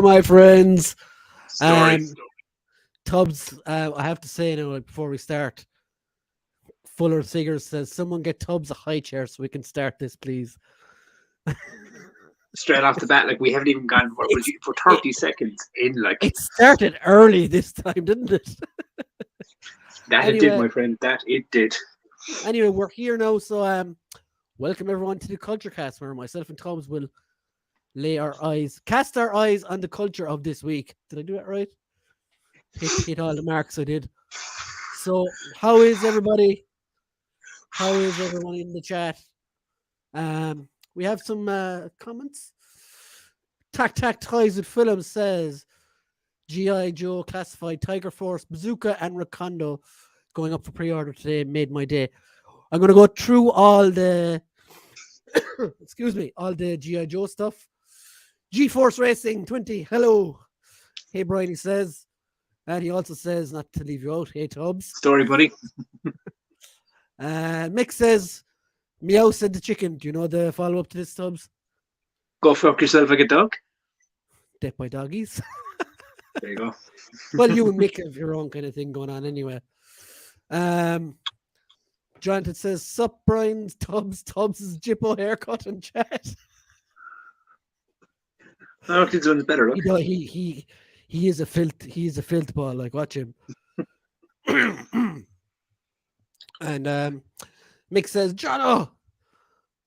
Hello, my friends. Story. Tubbs, I have to say now, before we start, Fuller Figures says, someone get Tubbs a high chair so we can start this, please. Straight off the bat, like we haven't even gone for 30 seconds in, like It started early this time, didn't it? that. It did, my friend. That it did. Anyway, we're here now, so welcome everyone to the Culture Cast, where myself and Tubbs will cast our eyes on the culture of this week. Did I do it right? Hit all the marks I did. So, how is everybody? How is everyone in the chat? We have some comments. Tac Ties with Film says G.I. Joe Classified, Tiger Force, Bazooka, and Recondo going up for pre-order today made my day. I'm going to go through all the all the G.I. Joe stuff. G-Force Racing 20, hello. Hey, Brian, he says. And he also says, not to leave you out, hey, Tubbs. Story, buddy. Mick says, meow said the chicken. Do you know the follow-up to this, Tubbs? Go fuck yourself like a dog. Death by doggies. There you go. Well, you and Mick have your own kind of thing going on anyway. Jonathan says, sup, Brian, Tubbs' Jippo haircut and chat. Oh, this one's better. Look. He is a filth ball. Like, watch him. And Mick says, Jono.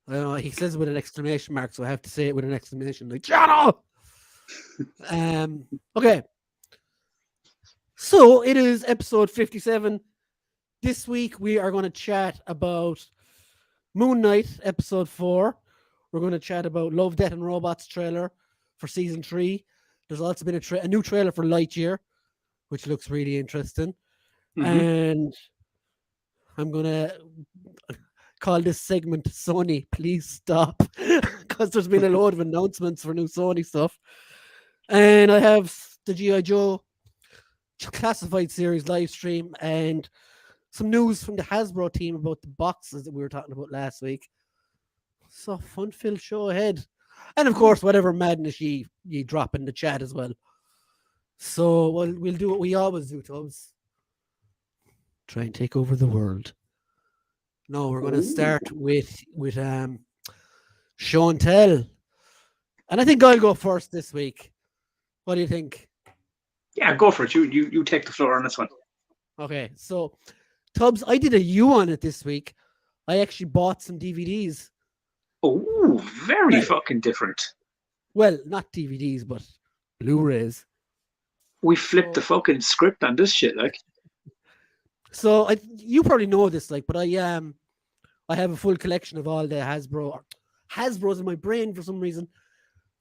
I don't know. He says it with an exclamation mark, so I have to say it with an exclamation, like Jono. Okay. So it is episode 57. This week we are going to chat about Moon Knight episode 4. We're going to chat about Love, Death, and Robots trailer for season 3. There's also been a new trailer for Lightyear, which looks really interesting. Mm-hmm. And I'm going to call this segment Sony, please stop, because there's been a load of announcements for new Sony stuff. And I have the G.I. Joe Classified series live stream and some news from the Hasbro team about the boxes that we were talking about last week. So fun-filled show ahead. And of course, whatever madness you drop in the chat as well. So we'll do what we always do, Tubbs. Try and take over the world. No, we're going to start with show and tell. And I think I'll go first this week. What do you think? Yeah, go for it. You take the floor on this one. Okay, so Tubbs, I did a U on it this week. I actually bought some DVDs. Oh, very fucking different. Well, not DVDs, but Blu-rays. We flipped the fucking script on this shit, like. So you probably know this, like, but I have a full collection of all the Hasbro's in my brain for some reason.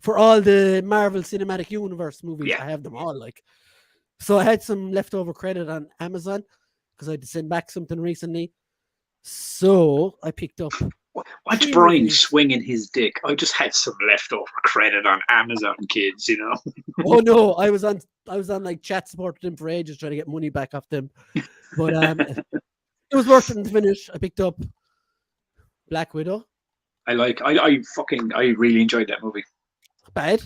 For all the Marvel Cinematic Universe movies, I have them all, like. So I had some leftover credit on Amazon because I had to send back something recently. So I picked up. Watch Brian swinging his dick. I just had some leftover credit on Amazon, kids, you know. Oh no, I was on like chat support with them for ages trying to get money back off them. But it was worth it to finish. I picked up Black Widow. I really enjoyed that movie. Bad.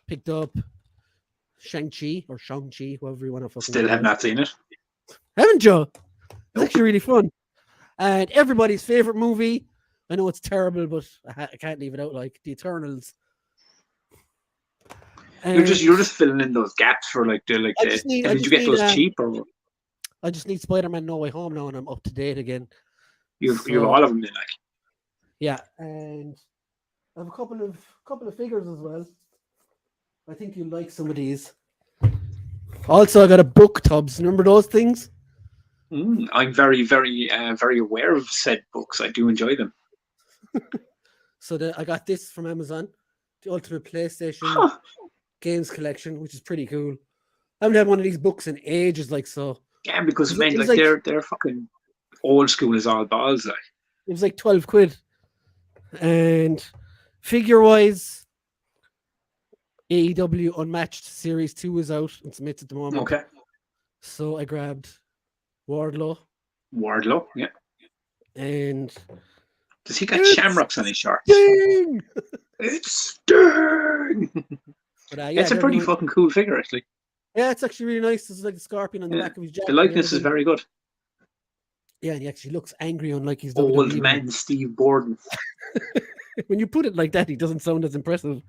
Picked up Shang-Chi or Shang-Chi, whoever you want to fucking Still have not seen it. Haven't you? It's actually really fun. And everybody's favorite movie. I know it's terrible, but I can't leave it out, like The Eternals. And you're just filling in those gaps for did you get those cheap or? I just need Spider-Man No Way Home now, and I'm up to date again. You have all of them in, like. Yeah, and I have a couple of figures as well. I think you'll like some of these. Also, I got a book, Tubbs. Remember those things? I'm very, very, very aware of said books. I do enjoy them. So I got this from Amazon, the Ultimate PlayStation Games Collection, which is pretty cool. I haven't had one of these books in ages, like so. Yeah, because they're fucking old school as all balls, like. It was like 12 quid. And figure-wise, AEW Unmatched Series 2 is out and submits at the moment. Okay. So I grabbed Wardlow, yeah. And does he got shamrocks on his shorts? Sting! It's Sting! But yeah, It's a they're pretty doing. fucking cool figure, actually. Yeah, it's actually really nice. It's like the scorpion on the Yeah. back of his jacket. The and likeness is everything. very good. Yeah, and he actually looks angry, unlike his Old WWE. man Steve Borden. When you put it like that, he doesn't sound as impressive.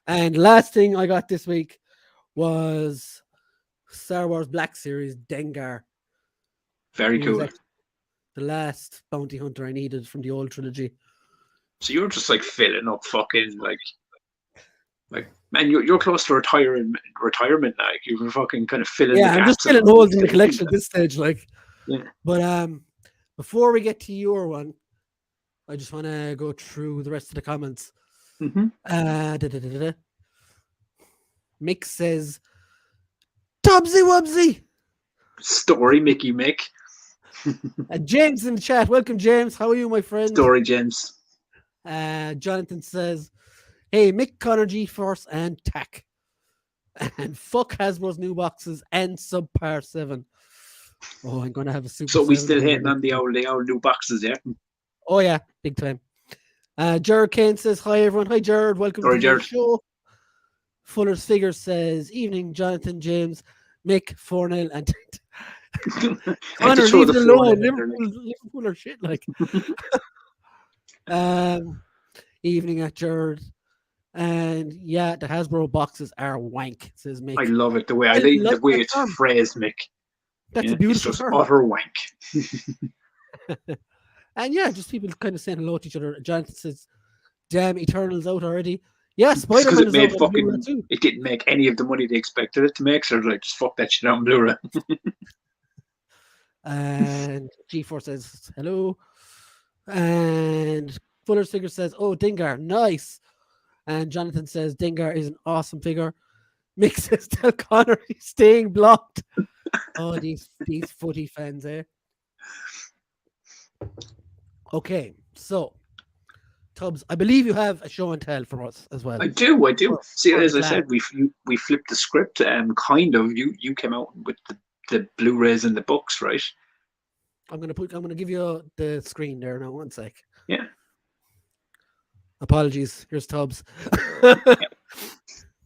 And last thing I got this week was Star Wars Black Series Dengar. Very Who was cool. actually the last bounty hunter I needed from the old trilogy. So you're just like filling up fucking like man, you're close to retirement. Like you're fucking kind of filling the Yeah, I'm just gaps. filling holes in the collection at this stage. Like, Yeah. but before we get to your one, I just want to go through the rest of the comments. Mm-hmm. Mick says, "Tubsy Wubsy." Story, Mickey Mick. James in the chat. Welcome, James. How are you, my friend? Story, James. Jonathan says, "Hey, Mick, Connor, G-Force, and Tack. And fuck Hasbro's new boxes and Subpar 7. Oh, I'm going to have a Super So we 7 still here hitting on the old new boxes, yeah? Oh, yeah. Big time. Jared Kane says, hi, everyone. Hi, Jared. Welcome Sorry, to the Jared. show. Fuller's Figures says, evening, Jonathan, James, Mick, 4-0, and Connor, leave it alone. Liverpool are shit, like. Evening at Jared. And yeah, the Hasbro boxes are wank, says Mick. I love it. The way I like the way it's phrased, Mick. That's a beautiful it's just term. utter wank. And yeah, just people kind of saying hello to each other. Jonathan says, damn, Eternal's out already. Yeah, Spider-Man is out on Blu-ray too. It didn't make any of the money they expected it to make, so like, just fuck that shit out on Blu-ray. And G4 says hello. And Fuller's Figure says, oh, Dengar, nice. And Jonathan says, Dengar is an awesome figure. Mick says, tell Connor he's staying blocked. Oh, these footy fans, eh? Okay, so Tubbs, I believe you have a show and tell for us as well. I do. See, as I said, we flipped the script. Kind of. You came out with the Blu-rays and the books, right? I'm gonna give you the screen there now. 1 sec. Yeah. Apologies. Here's Tubbs.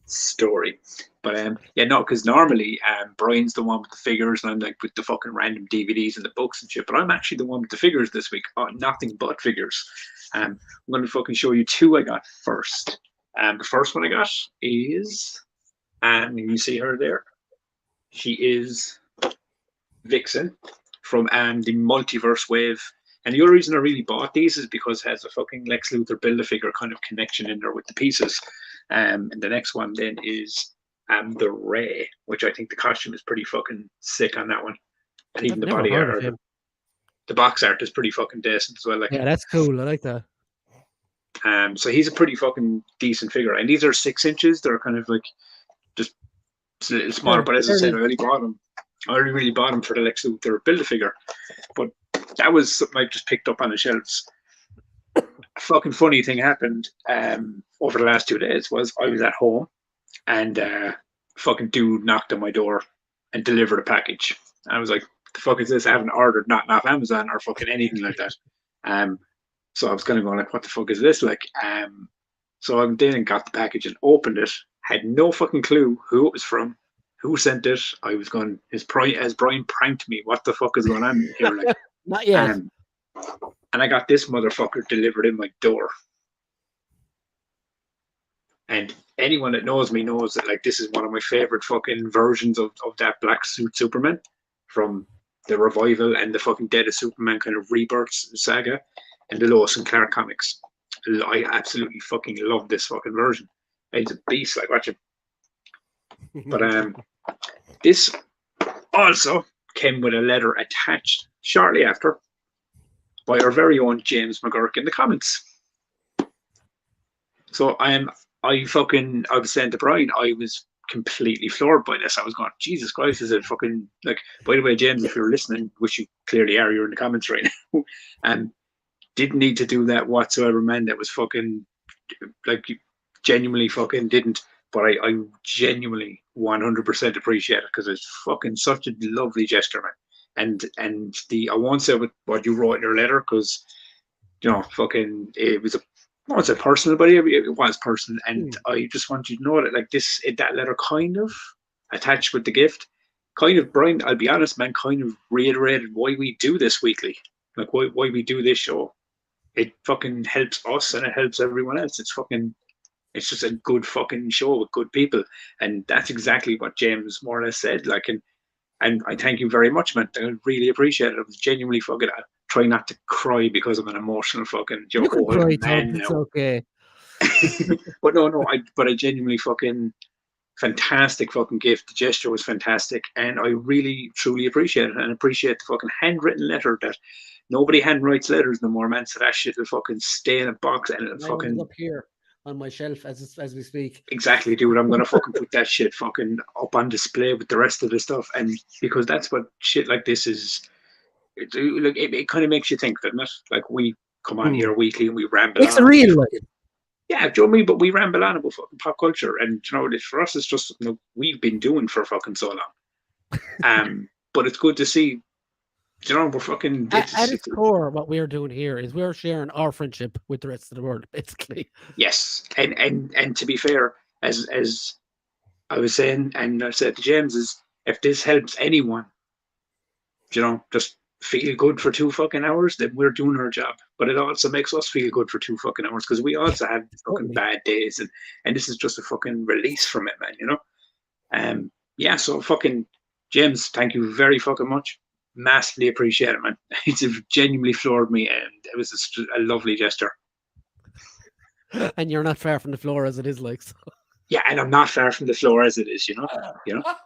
Story. But no, because normally Brian's the one with the figures and I'm like with the fucking random DVDs and the books and shit, but I'm actually the one with the figures this week. Nothing but figures. I'm going to fucking show you two I got first. The first one I got is, you see her there. She is Vixen from the Multiverse Wave. And the other reason I really bought these is because it has a fucking Lex Luthor Build-A-Figure kind of connection in there with the pieces. And the next one then is the Ray, which I think the costume is pretty fucking sick on that one. And even the body art, the box art is pretty fucking decent as well. Like, yeah, that's cool. I like that. So he's a pretty fucking decent figure. And these are 6 inches. They're kind of like just a little smaller. But as I said, I only bought them. I only really bought them for the Lex Luthor Build-A-Figure. But that was something I just picked up on the shelves. A fucking funny thing happened over the last 2 days was I was at home and fucking dude knocked on my door and delivered a package. And I was like, the fuck is this? I haven't ordered nothing off Amazon or fucking anything like that. So I was kind of going like, what the fuck is this? Like, so I then got the package and opened it. Had no fucking clue who it was from, who sent it. I was going, as Brian pranked me, what the fuck is going on here? Like, not yet. And I got this motherfucker delivered in my door. And anyone that knows me knows that like this is one of my favorite fucking versions of that black suit Superman from the revival and the fucking Dead of Superman kind of rebirth saga and the Lois and Clark comics. I absolutely fucking love this fucking version. It's a beast, like watch it. But this also came with a letter attached shortly after by our very own James McGurk in the comments. So I was saying to Brian, I was completely floored by this. I was going, Jesus Christ, is it fucking like, by the way, James, if you're listening, which you clearly are, you're in the comments right now, and didn't need to do that whatsoever, man. That was fucking like genuinely fucking didn't. But I genuinely 100% appreciate it because it's fucking such a lovely gesture, man. And I won't say what you wrote in your letter because, you know, fucking it was I won't say personal, but it was personal. And I just want you to know that, like, that letter kind of attached with the gift, kind of, Brian, I'll be honest, man, kind of reiterated why we do this weekly. Like, why we do this show. It fucking helps us and it helps everyone else. It's just a good fucking show with good people. And that's exactly what James more or less said. Like, and I thank you very much, man. I really appreciate it. I was genuinely fucking try not to cry because I'm an emotional fucking You can cry, man Tom. It's now. okay. But no, I genuinely fucking fantastic fucking gift. The gesture was fantastic, and I really truly appreciate it, and appreciate the fucking handwritten letter that nobody handwrites letters no more, man. So that shit will fucking stay in a box and it'll fucking up here on my shelf as we speak. exactly, dude. I'm gonna fucking put that shit fucking up on display with the rest of the stuff, and because that's what shit like this is. It kind of makes you think, doesn't it? Like, we come on here weekly and we ramble Makes on. it real, like. Yeah, do you know what I mean? But we ramble on about fucking pop culture, and you know, for us, it's just something we've been doing for fucking so long. But it's good to see. You know, we're fucking At its core, what we're doing here is we're sharing our friendship with the rest of the world, basically. Yes, and to be fair, as I was saying, and I said to James, is if this helps anyone, you know, just feel good for 2 fucking hours, then we're doing our job. But it also makes us feel good for 2 fucking hours because we also have fucking bad days, and this is just a fucking release from it, man. You know. Yeah. So fucking James, thank you very fucking much. Massively appreciate it, man. It's genuinely floored me, and it was a lovely gesture. And you're not far from the floor as it is, like. So. Yeah, and I'm not far from the floor as it is, you know.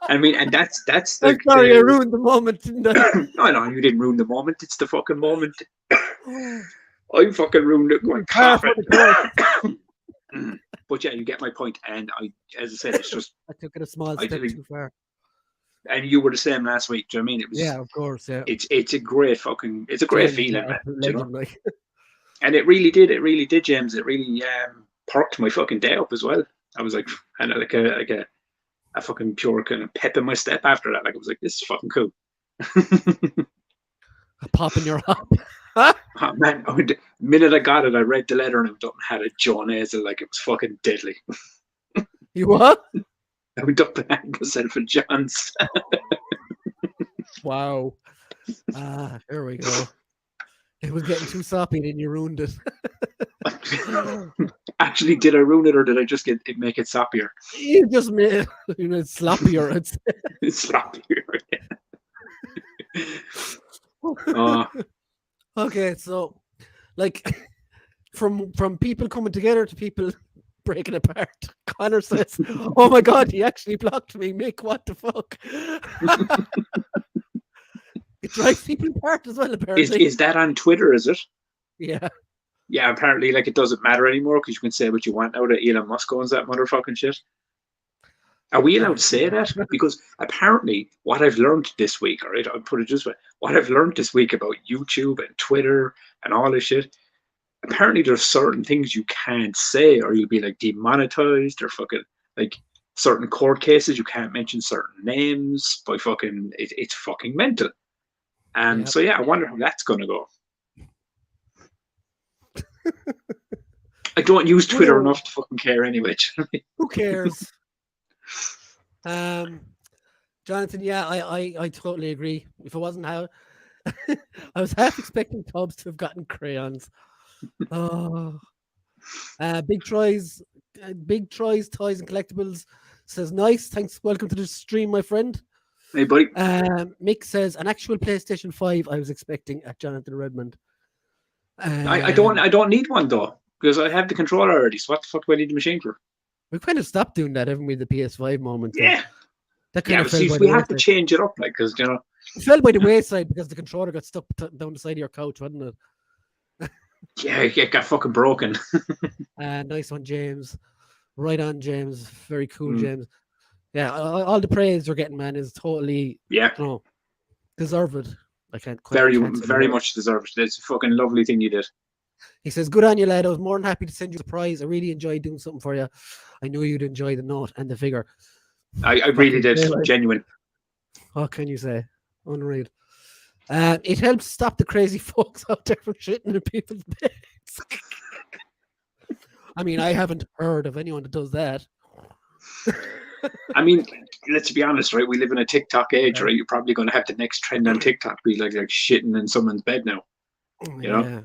I mean, and that's I'm sorry, I ruined the moment, didn't I? No, you didn't ruin the moment. It's the fucking moment. I fucking ruined it going coughing. But yeah, you get my point. And as I said, it's just I took it a small step too far. And you were the same last week. Do you know what I mean? It was. Yeah, of course. Yeah. It's a great feeling, man. Legend, like. And it really did, James. It really perked my fucking day up as well. I was like, and like a fucking pure kind of pep in my step after that. Like, I was like, this is fucking cool. A pop in your hop. Oh, man, the minute I got it, I read the letter and I went up and had a John Hazel, like it was fucking deadly. You what? I went up and had myself a John's. Wow. Here we go. It was getting too soppy, then you ruined it. Actually, did I ruin it, or did I just make it soppier? You just made it sloppier. It's sloppier. Yeah. Okay, so like from people coming together to people breaking apart. Connor says, "Oh my God, he actually blocked me. Mick, what the fuck?" It drives people apart as well, apparently. Is that on Twitter, is it? Yeah. Yeah, apparently, like, it doesn't matter anymore because you can say what you want now that Elon Musk owns that motherfucking shit. Are we allowed to say that? Because apparently, what I've learned this week, all right, I'll put it this way, what I've learned this week about YouTube and Twitter and all this shit, apparently there's certain things you can't say or you'll be, like, demonetized or fucking, like, certain court cases, you can't mention certain names by fucking, it's fucking mental. Yep. So yeah, I wonder how that's going to go. I don't use Twitter enough to fucking care anyway. Who cares? Jonathan, yeah, I totally agree. If it wasn't how I was half expecting Tubbs to have gotten crayons. Oh, Big Troy's Toys and Collectibles says, nice, thanks, welcome to the stream, my friend. Hey, buddy. Mick says, an actual PlayStation 5 I was expecting at Jonathan Redmond. I don't need one though, because I have the controller already. So what the fuck do I need the machine for? We've kind of stopped doing that, haven't we? The PS5 moment. Yeah. That kind of see, we have to change it up, like, because you know. It fell by the wayside because the controller got stuck down the side of your couch, wasn't it? Yeah, it got fucking broken. Nice one, James. Right on, James. Very cool, James. Yeah, all the praise you're getting, man, is totally deserved. I can't very much deserved. It's a fucking lovely thing you did. He says, good on you, lad. I was more than happy to send you a surprise. I really enjoyed doing something for you. I knew you'd enjoy the note and the figure. I really did. Genuine. What can you say? Unreal. It helps stop the crazy folks out there from shitting in people's beds. I mean, I haven't heard of anyone that does that. I mean, let's be honest, right? We live in a TikTok age, Yeah. right? You're probably going to have the next trend on TikTok be like shitting in someone's bed now. You know,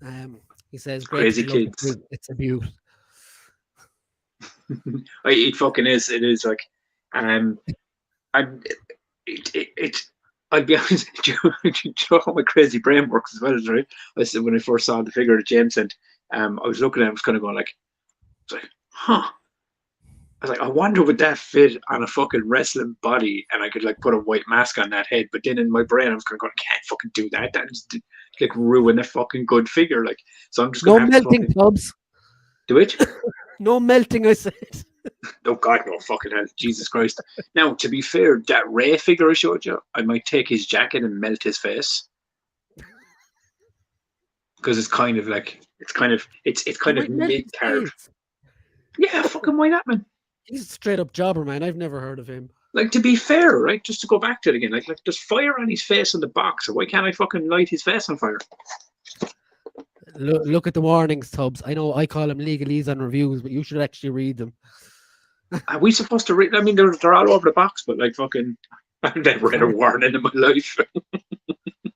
Yeah. He says, "Great that crazy you love it kids. too. It's a beaut." It fucking is. It is like, I'm. It. I'll be honest. Do you know how my crazy brain works as well, right? I said when I first saw the figure that James sent, I was looking at it, I was kind of going like, huh. I was like, I wonder would that fit on a fucking wrestling body, and I could like put a white mask on that head. But then in my brain, I was kind of going, I can't fucking do that. That just like ruin a fucking good figure. Like, so I'm just No gonna have to melting, fucking Tubbs. do it. No melting, I said. Oh God, no fucking hell, Jesus Christ! Now, to be fair, that Ray figure I showed you, I might take his jacket and melt his face because it's kind of like it's kind of Melt mid his card. face. Yeah, fucking why not, man? He's a straight up jobber, man. I've never heard of him. Like, to be fair, right? Just to go back to it again, like there's fire on his face in the box, so why can't I fucking light his face on fire? Look at the warnings, Tubbs. I know I call them legalese on reviews, but you should actually read them. Are we supposed to read? I mean, they're all over the box, but like fucking, I've never read a warning in my life.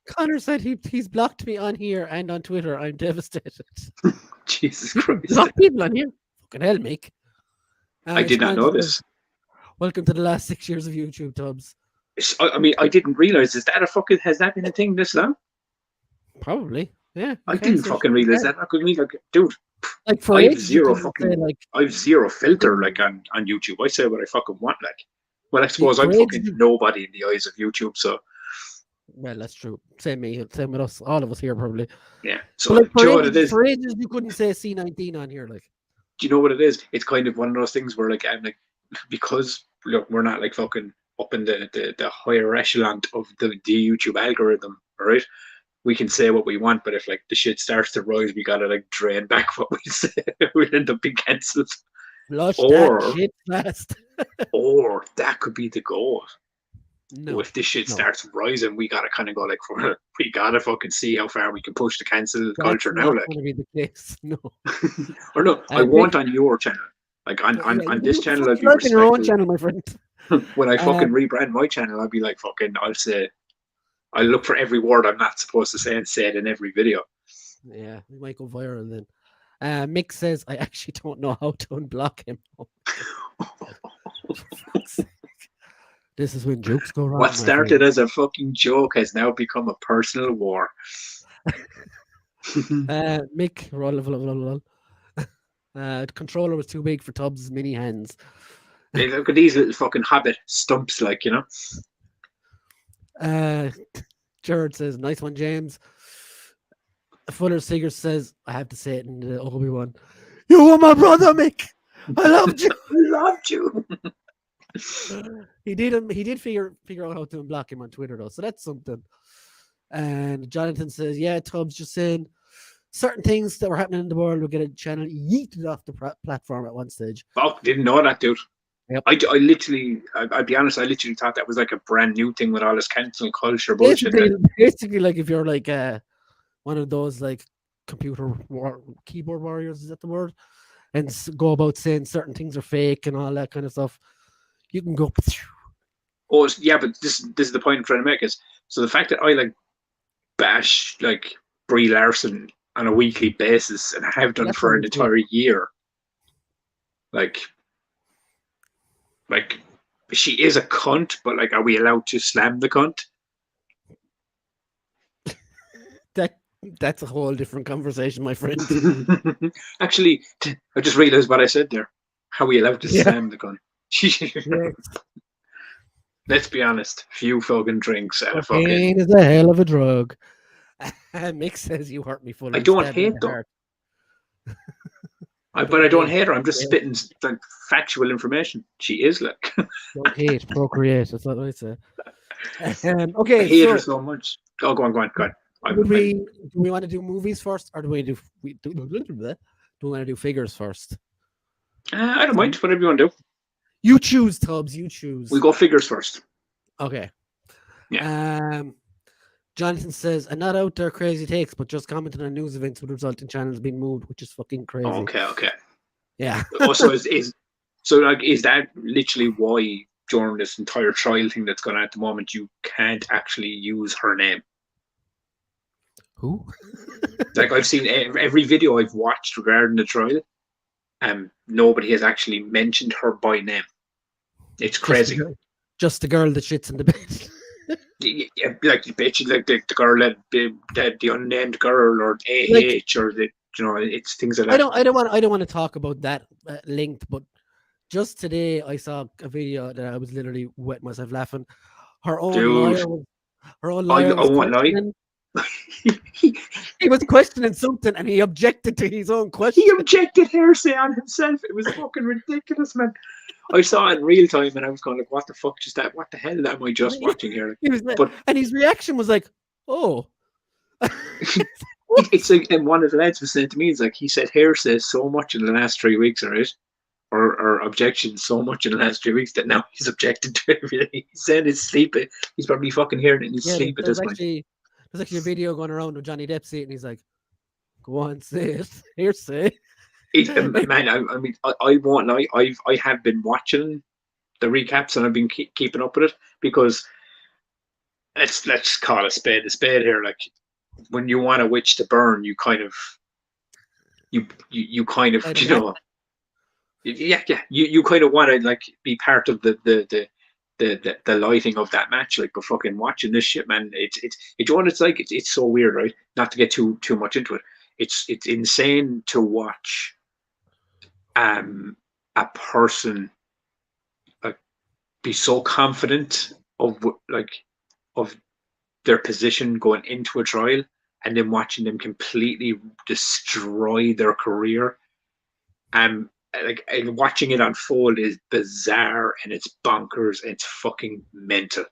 Connor said he's blocked me on here and on Twitter. I'm devastated. Jesus You can Christ! block people on here. Fucking hell, Mick. I did not know this. Welcome to the last 6 years of YouTube, Tubbs. I mean, I didn't realize. Is that a fucking? Has that been a thing this long? Probably. Yeah. I didn't fucking realize that. I could mean, like, dude, Like for I've ages, zero you couldn't fucking, say, like, I've zero filter like on YouTube. I say what I fucking want. Like, well, I suppose for I'm ages, fucking nobody in the eyes of YouTube. So well, that's true. Same with us, all of us here probably. yeah. So But like do you know what it is? for ages, you couldn't say C19 on here. Like, Do you know what it is? It's kind of one of those things where like I'm like because look, we're not like fucking up in the higher echelon of the YouTube algorithm, all right? We can say what we want, but if like the shit starts to rise, we gotta like drain back what we say. We'll end up being cancelled. flush Or that shit fast. or that could be the goal. No. If this shit No. starts rising, we gotta kind of go like, we gotta fucking see how far we can push the cancel culture That's now. not Like, going to be the case. No. or no, I won't on your channel. Like on this channel, I'll be You're on your own respectful. channel, my friend. When I fucking rebrand my channel, I'll be like fucking. I'll look for every word I'm not supposed to say and say it in every video. Yeah, we might go viral then. Mick says, I actually don't know how to unblock him. This is when jokes go wrong. What started as a fucking joke has now become a personal war. Mick, the controller was too big for Tubbs' mini hands. Look at these little fucking hobbit stumps, like, you know. Jared says, nice one, James. Fuller Seeger says, I have to say it in the Obi-Wan. You were my brother, Mick. I loved you. I loved you. He did figure out how to unblock him on Twitter though, so that's something. And Jonathan says, yeah, Tubbs just saying certain things that were happening in the world will get a channel yeeted off the platform at one stage. Fuck, didn't know that, dude. Yep. I literally, I'll be honest, I literally thought that was like a brand new thing with all this cancel culture bullshit. Basically, like if you're like one of those like keyboard warriors, is that the word? And go about saying certain things are fake and all that kind of stuff. You can go. Oh yeah, but this is the point I'm trying to make is so the fact that I like bash like Brie Larson on a weekly basis and have done for an entire year, like she is a cunt, but like, are we allowed to slam the cunt? That's a whole different conversation, my friend. Actually, I just realized what I said there. How are we allowed to slam the cunt? Let's be honest. Few fucking drinks and a fucking. Cocaine is a hell of a drug. Mick says you hurt me fully. I don't hate though. But I don't hate her. I'm just spitting like factual information. She is like. Don't hate, procreate. That's what I say. Okay. I hate her so much. Oh, go on. Do we want to do movies first, or do we want to do figures first? I don't mind. Whatever you want to do. You choose, Tubbs. You choose. We go figures first. Okay. Yeah. Jonathan says, and not out there crazy takes, but just commenting on news events would result in channels being moved, which is fucking crazy. Okay. Yeah. Also, is that literally why during this entire trial thing that's going on at the moment you can't actually use her name? Who? Like, I've seen every video I've watched regarding the trial, nobody has actually mentioned her by name. It's crazy. Just the girl that shits in the bed. Yeah, like the girl that the unnamed girl, or AH, or it's things like that. I don't want to talk about that linked, but just today I saw a video that I was literally wet myself laughing. Her own lawyer was won't lie. He was questioning something and he objected to his own question. He objected hearsay on himself. It was fucking ridiculous, man. I saw it in real time and I was going like, what the fuck just that? What the hell am I just watching here? And his reaction was like, oh. It's like, and one of the lads was saying to me, he's like, he said hearsay so much in the last 3 weeks, right? Or objection so much in the last 3 weeks that now he's objected to everything. He said his sleep. He's probably fucking hearing it in his sleep at this point. There's actually a video going around with Johnny Depp and he's like, go on, say it. Hearsay. Man, I mean, I won't lie. I have been watching the recaps and I've been keeping up with it because let's call a spade here. Like, when you want a witch to burn, you kind of you kind of you kind of want to like be part of the lighting of that match, like, but fucking watching this shit, man, it's so weird, right? Not to get too much into it. It's insane to watch a person like be so confident of their position going into a trial and then watching them completely destroy their career. And watching it unfold is bizarre and it's bonkers and it's fucking mental.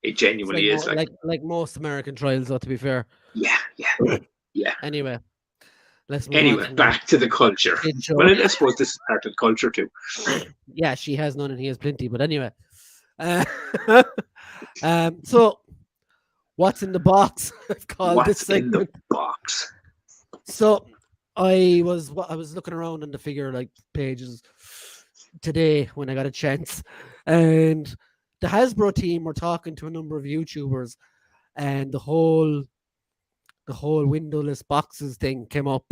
It genuinely is like most American trials, though, to be fair. Yeah. Anyway, let's move on back to the culture. Well, I suppose this is part of the culture too. Yeah, she has none and he has plenty. But anyway, so what's in the box? I've called this segment. What's in the box? So I was looking around on the figure like pages today when I got a chance, and the Hasbro team were talking to a number of YouTubers, and the whole windowless boxes thing came up,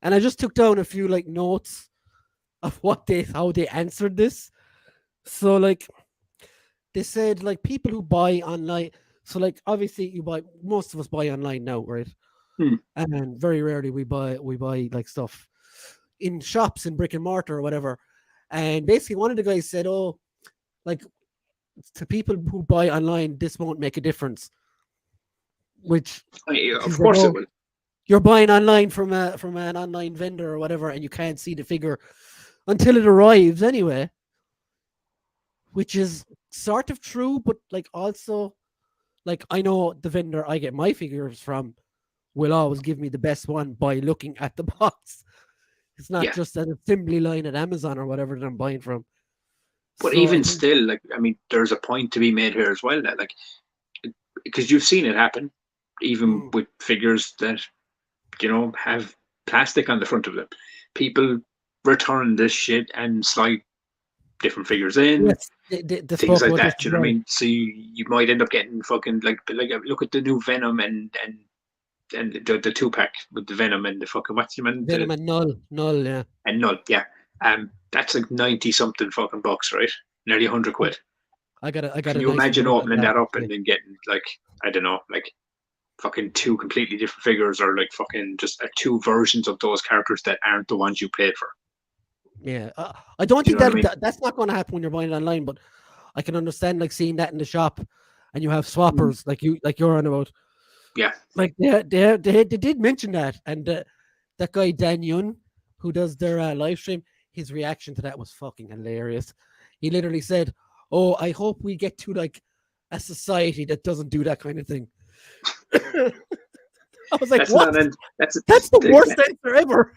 and I just took down a few like notes of how they answered this. So like they said, like, people who buy online. So like obviously most of us buy online now, right? And very rarely we buy like stuff in shops in brick and mortar or whatever. And basically one of the guys said, oh, like, to people who buy online, this won't make a difference. Which of course it will. You're buying online from an online vendor or whatever, and you can't see the figure until it arrives anyway. Which is sort of true, but like also, like, I know the vendor I get my figures from will always give me the best one by looking at the box. It's not just an assembly line at Amazon or whatever that I'm buying from. But even still, like, I mean, there's a point to be made here as well, that, like, because you've seen it happen, even with figures that, have plastic on the front of them. People return this shit and slide different figures in. Yes, things like that. You know what I mean? So you might end up getting fucking like look at the new Venom and the 2-pack with the Venom and the fucking Venom and Null, yeah. And Null, yeah. That's like 90 something fucking bucks, right? Nearly 100 quid. I got. Can you imagine opening that up and then getting, like, I don't know, like fucking 2 completely different figures, or like fucking just 2 versions of those characters that aren't the ones you paid for? Yeah, I don't think that's not going to happen when you're buying it online, but I can understand like seeing that in the shop, and you have swappers like you're on about. Yeah, like they did mention that, and that guy Dan Yun, who does their live stream, his reaction to that was fucking hilarious. He literally said, "Oh, I hope we get to like a society that doesn't do that kind of thing." I was like, "What? That's the worst answer ever."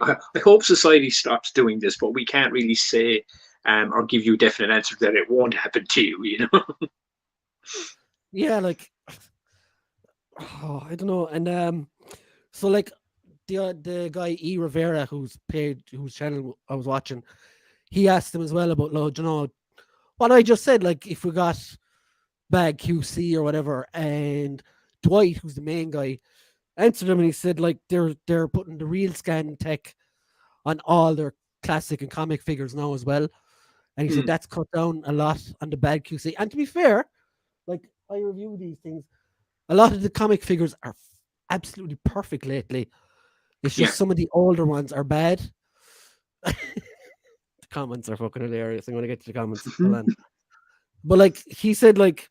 I hope society stops doing this, but we can't really say or give you a definite answer that it won't happen to you, Yeah, like, Oh, I don't know. And so like the guy E Rivera, whose channel I was watching, he asked him as well about, what I just said. Like if we got bad QC or whatever, and Dwight, who's the main guy, answered him, and he said like they're putting the real scan tech on all their classic and comic figures now as well. And he said Mm. that's cut down a lot on the bad QC. And to be fair, like I review these things, a lot of the comic figures are absolutely perfect lately. It's Yeah. just some of the older ones are bad. The comments are fucking hilarious. I'm gonna get to the comments. Hold on. But like he said, like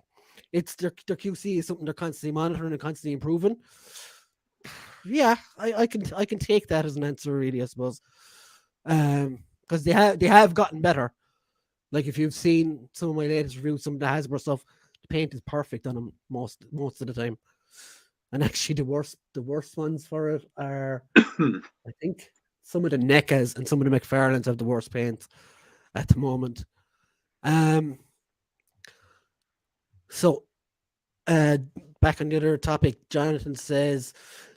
it's their QC is something they're constantly monitoring and constantly improving. Yeah, I can take that as an answer, really, I suppose. Because they have gotten better. Like if you've seen some of my latest reviews, some of the Hasbro stuff, the paint is perfect on them most of the time. And actually, the worst ones for it are, I think, some of the NECAs and some of the McFarlanes have the worst paint at the moment. Um. So, uh, back on the other topic, Jonathan says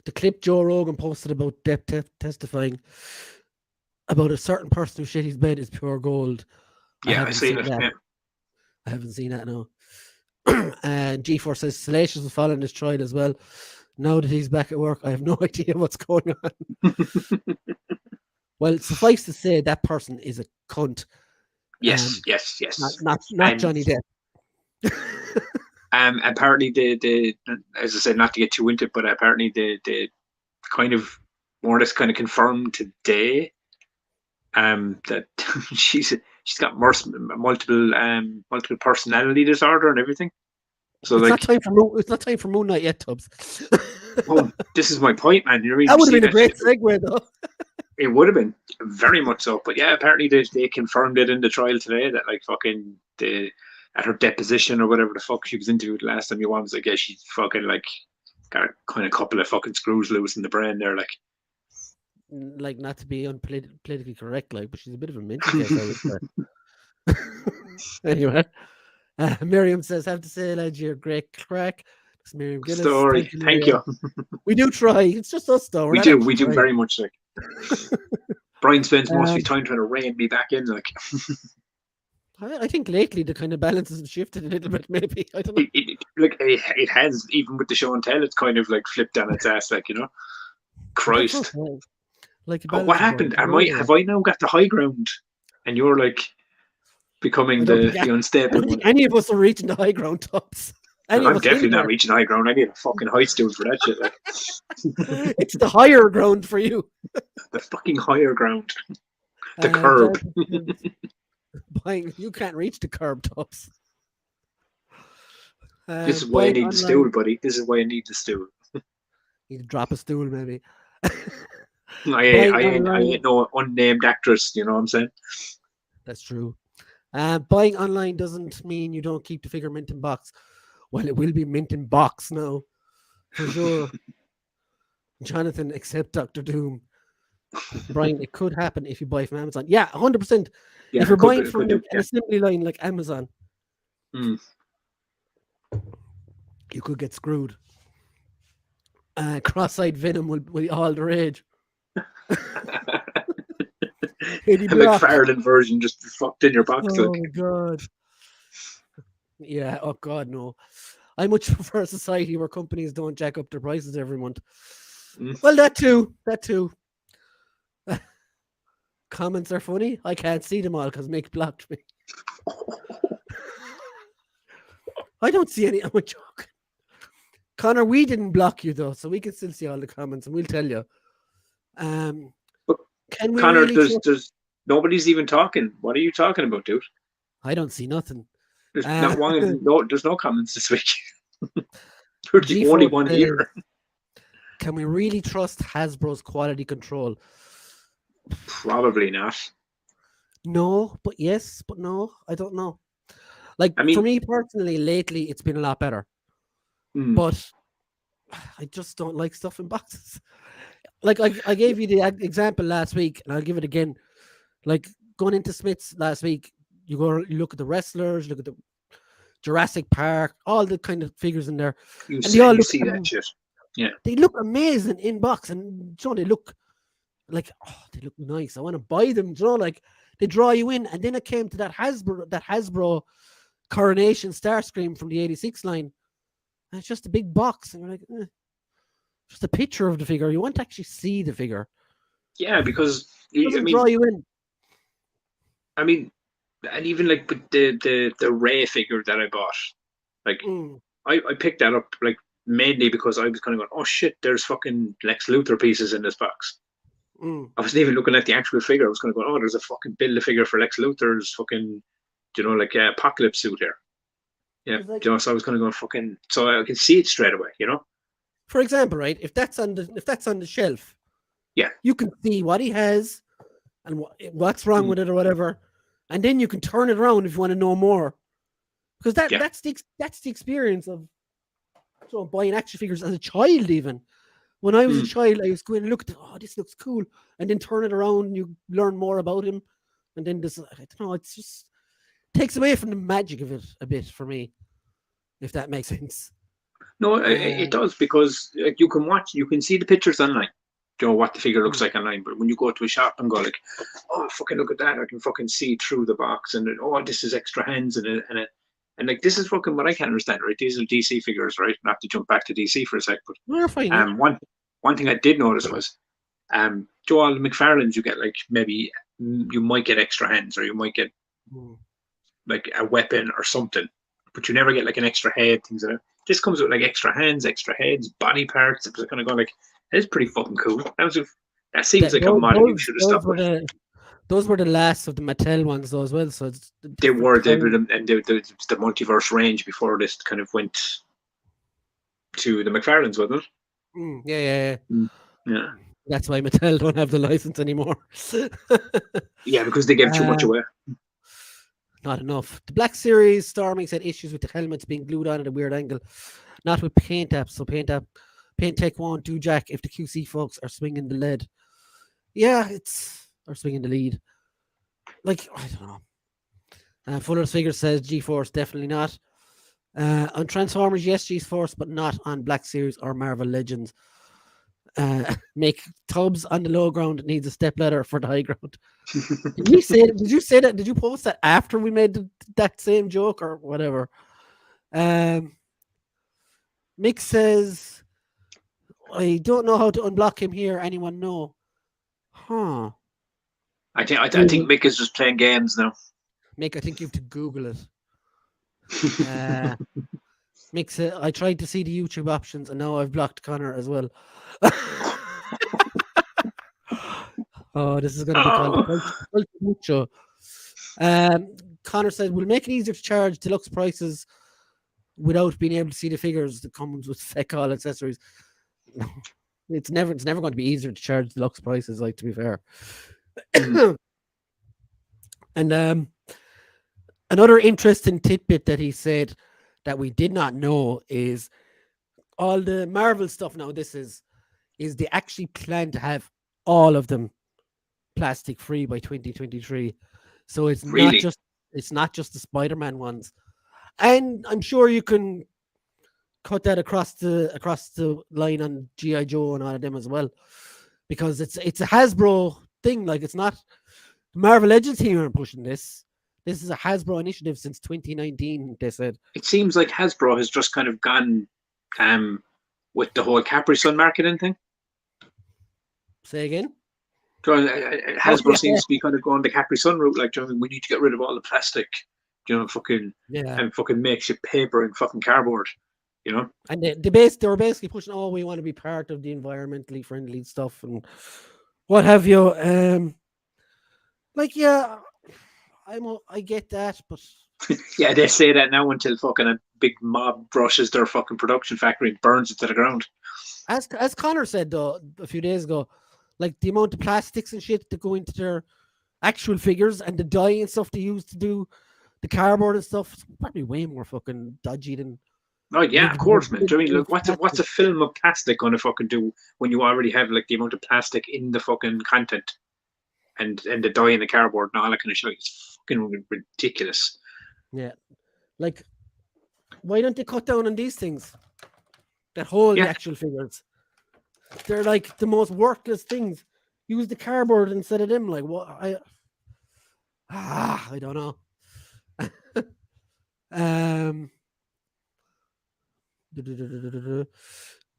the clip Joe Rogan posted about testifying about a certain person who shit his bed is pure gold. I Yeah, I haven't seen seen it. that. Yeah. I haven't seen that, no. And G4 says Salacious will fall in his trial as well. Now that he's back at work, I have no idea what's going on. Well, suffice to say, that person is a cunt. Yes, yes, Not yes. not not And Johnny Depp. apparently the as I said, not to get too into it, but apparently the kind of more or less kind of confirmed today that she's got multiple personality disorder and everything. So It's not like, time for Moon Knight yet, Tubbs. oh, this is my point, man. You That really would have see been a that great shit. segue, though. It would have been very much so, but yeah, apparently they confirmed it in the trial today that like fucking the at her deposition or whatever the fuck she was interviewed last time. You was like, yeah, she's fucking like got a kind of couple of fucking screws loose in the brain there, like. Like, not to be politically correct, like, but she's a bit of a mental case, I would say. Anyway, Miriam says, "Have to say, lads, you're great crack." It's Miriam Gillis. Story. Thank you, Thank Miriam. you. We do try. It's just us, though. We're We not do. actually We do trying. very much like. Brian spends most of Um, his time trying to rein me back in, like. I think lately the kind of balance has shifted a little bit. Maybe I don't know. It has, even with the show and tell, it's kind of like flipped on its ass, like, That's Christ. okay. Like a What balance is right. happened? Have I now got the high ground, and you're like I becoming don't the think I unstable don't think one? any of us are reaching the high ground tops. Any of I'm us definitely not anywhere. reaching high ground. I need a fucking height stool for that shit, like. It's the higher ground for you. The fucking higher ground, the curb. Jonathan says, you can't reach the curb tops. This is why I Buying need the stool, online. buddy. This is why I need the stool. You drop a stool, maybe. I Buying online. ain't no unnamed actress. You know what I'm saying? That's true. Buying online doesn't mean you don't keep the figure mint in box. Well, it will be mint in box now, for sure. Jonathan, except Doctor Doom. Brian, it could happen if you buy from Amazon. Yeah, 100%. Yeah, If you're buying it could from do. like, an assembly line like Amazon, Mm. you could get screwed. Cross-eyed Venom will be all the rage. Eddie The Block. McFarlane version just fucked in your box, Oh like. my god. Yeah. Oh god, no. I much prefer a society where companies don't jack up their prices every month. Mm. Well, that too. That too. Comments are funny. I can't see them all because Mick blocked me. I don't see any. I'm a joke. Connor, we didn't block you though, so we can still see all the comments and we'll tell you. But Can we Connor, really? there's nobody's even talking. What are you talking about, dude? I don't see nothing. There's not one. No, there's no comments this week. You're the G4 only one says, here. can we really trust Hasbro's quality control? Probably not. No, but yes, but no. I don't know. Like I for mean, me personally, lately it's been a lot better. But I just don't like stuff in boxes. Like I gave you the example last week, and I'll give it again. Like going into Smith's last week, you look at the wrestlers, look at Jurassic Park, all the kind of figures in there. You And see, they all look, see that shit. Yeah. they look amazing in box, and they look like, oh, they look nice. I want to buy them. Like they draw you in. And then it came to that Hasbro Coronation Starscream from the '86 line, and it's just a big box, and you're like, just a picture of the figure. You want to actually see the figure. Yeah, because It doesn't draw you in. I mean, and even like the Ray figure that I bought, like I picked that up like mainly because I was kind of going, oh shit, there's fucking Lex Luthor pieces in this box. I wasn't even looking at the actual figure. I was going to go, oh, there's a fucking build a figure for Lex Luthor's fucking, like apocalypse suit here. Yeah, like, so I was kind of going fucking, so I can see it straight away, For example, right? If that's on the shelf, yeah, you can see what he has and what's wrong with it or whatever, and then you can turn it around if you want to know more, because that's the experience of buying action figures as a child. Even when I was a child, I was going and look at, oh, this looks cool, and then turn it around and you learn more about him, and then this, I don't know, it's just takes away from the magic of it a bit for me, if that makes sense. No, it does, because you can see the pictures online, what the figure looks like online, but when you go to a shop and go like, oh, fucking look at that, I can fucking see through the box, and oh, this is extra hands and like, this is fucking what I can't understand, right? These are DC figures, right? I have to jump back to DC for a sec, but we're fine. One thing I did notice was, Joel McFarlane's, you get like, maybe you might get extra hands, or you might get like a weapon or something, but you never get like an extra head, things like that. This comes with like extra hands, extra heads, body parts. It was kind of going like, it's pretty fucking cool. That seems like a model you should have stopped with. Those were the last of the Mattel ones, though, as well. So they were the multiverse range before this kind of went to the McFarlanes, wasn't it? Yeah. That's why Mattel don't have the license anymore. Yeah, because they gave too much away. Not enough. The Black Series, Storming said issues with the helmets being glued on at a weird angle. Not with paint apps. So paint tech won't do jack if the QC folks are swinging the lead. Yeah, or swinging the lead. Like, I don't know. Fuller's Figure says G-Force, definitely not. On Transformers, yes, G-Force, but not on Black Series or Marvel Legends. Make Tubbs on the low ground needs a step ladder for the high ground. Did you say that? Did you post that after we made that same joke or whatever? Mick says, I don't know how to unblock him here. Anyone know? Huh. I think Mick is just playing games now. Mick, I think you have to Google it. Mick said, I tried to see the YouTube options and now I've blocked Connor as well. Oh, this is going to be called mucho. Connor said, we'll make it easier to charge deluxe prices without being able to see the figures that comes with feck all accessories. No, it's never going to be easier to charge deluxe prices, like, to be fair. And another interesting tidbit that he said that we did not know is all the Marvel stuff now. This is they actually plan to have all of them plastic free by 2023. So it's really? not just the Spider-Man ones. And I'm sure you can cut that across the line on G.I. Joe and all of them as well, because it's a Hasbro thing. Like, it's not Marvel Legends team are pushing this. This is a Hasbro initiative since 2019, they said. It seems like Hasbro has just kind of gone with the whole Capri Sun marketing thing. Say again? Hasbro seems to be kind of going the Capri Sun route. Like, we need to get rid of all the plastic, and fucking makeshift paper and fucking cardboard, And they were basically pushing, oh, we want to be part of the environmentally friendly stuff and what have you. I get that, but yeah, they say that now until fucking a big mob rushes their fucking production factory and burns it to the ground. As Connor said, though, a few days ago, like, the amount of plastics and shit that go into their actual figures and the dye and stuff they use to do the cardboard and stuff, it's probably way more fucking dodgy than. Oh yeah, of course, man. I mean, look, what's a film of plastic going to fucking do when you already have like the amount of plastic in the fucking content and the dye in the cardboard and all that kind of shit? It's fucking ridiculous. Yeah, like, Why don't they cut down on these things that hold the Yeah. actual figures? They're like the most worthless things. Use the cardboard instead of them. Like what? I don't know.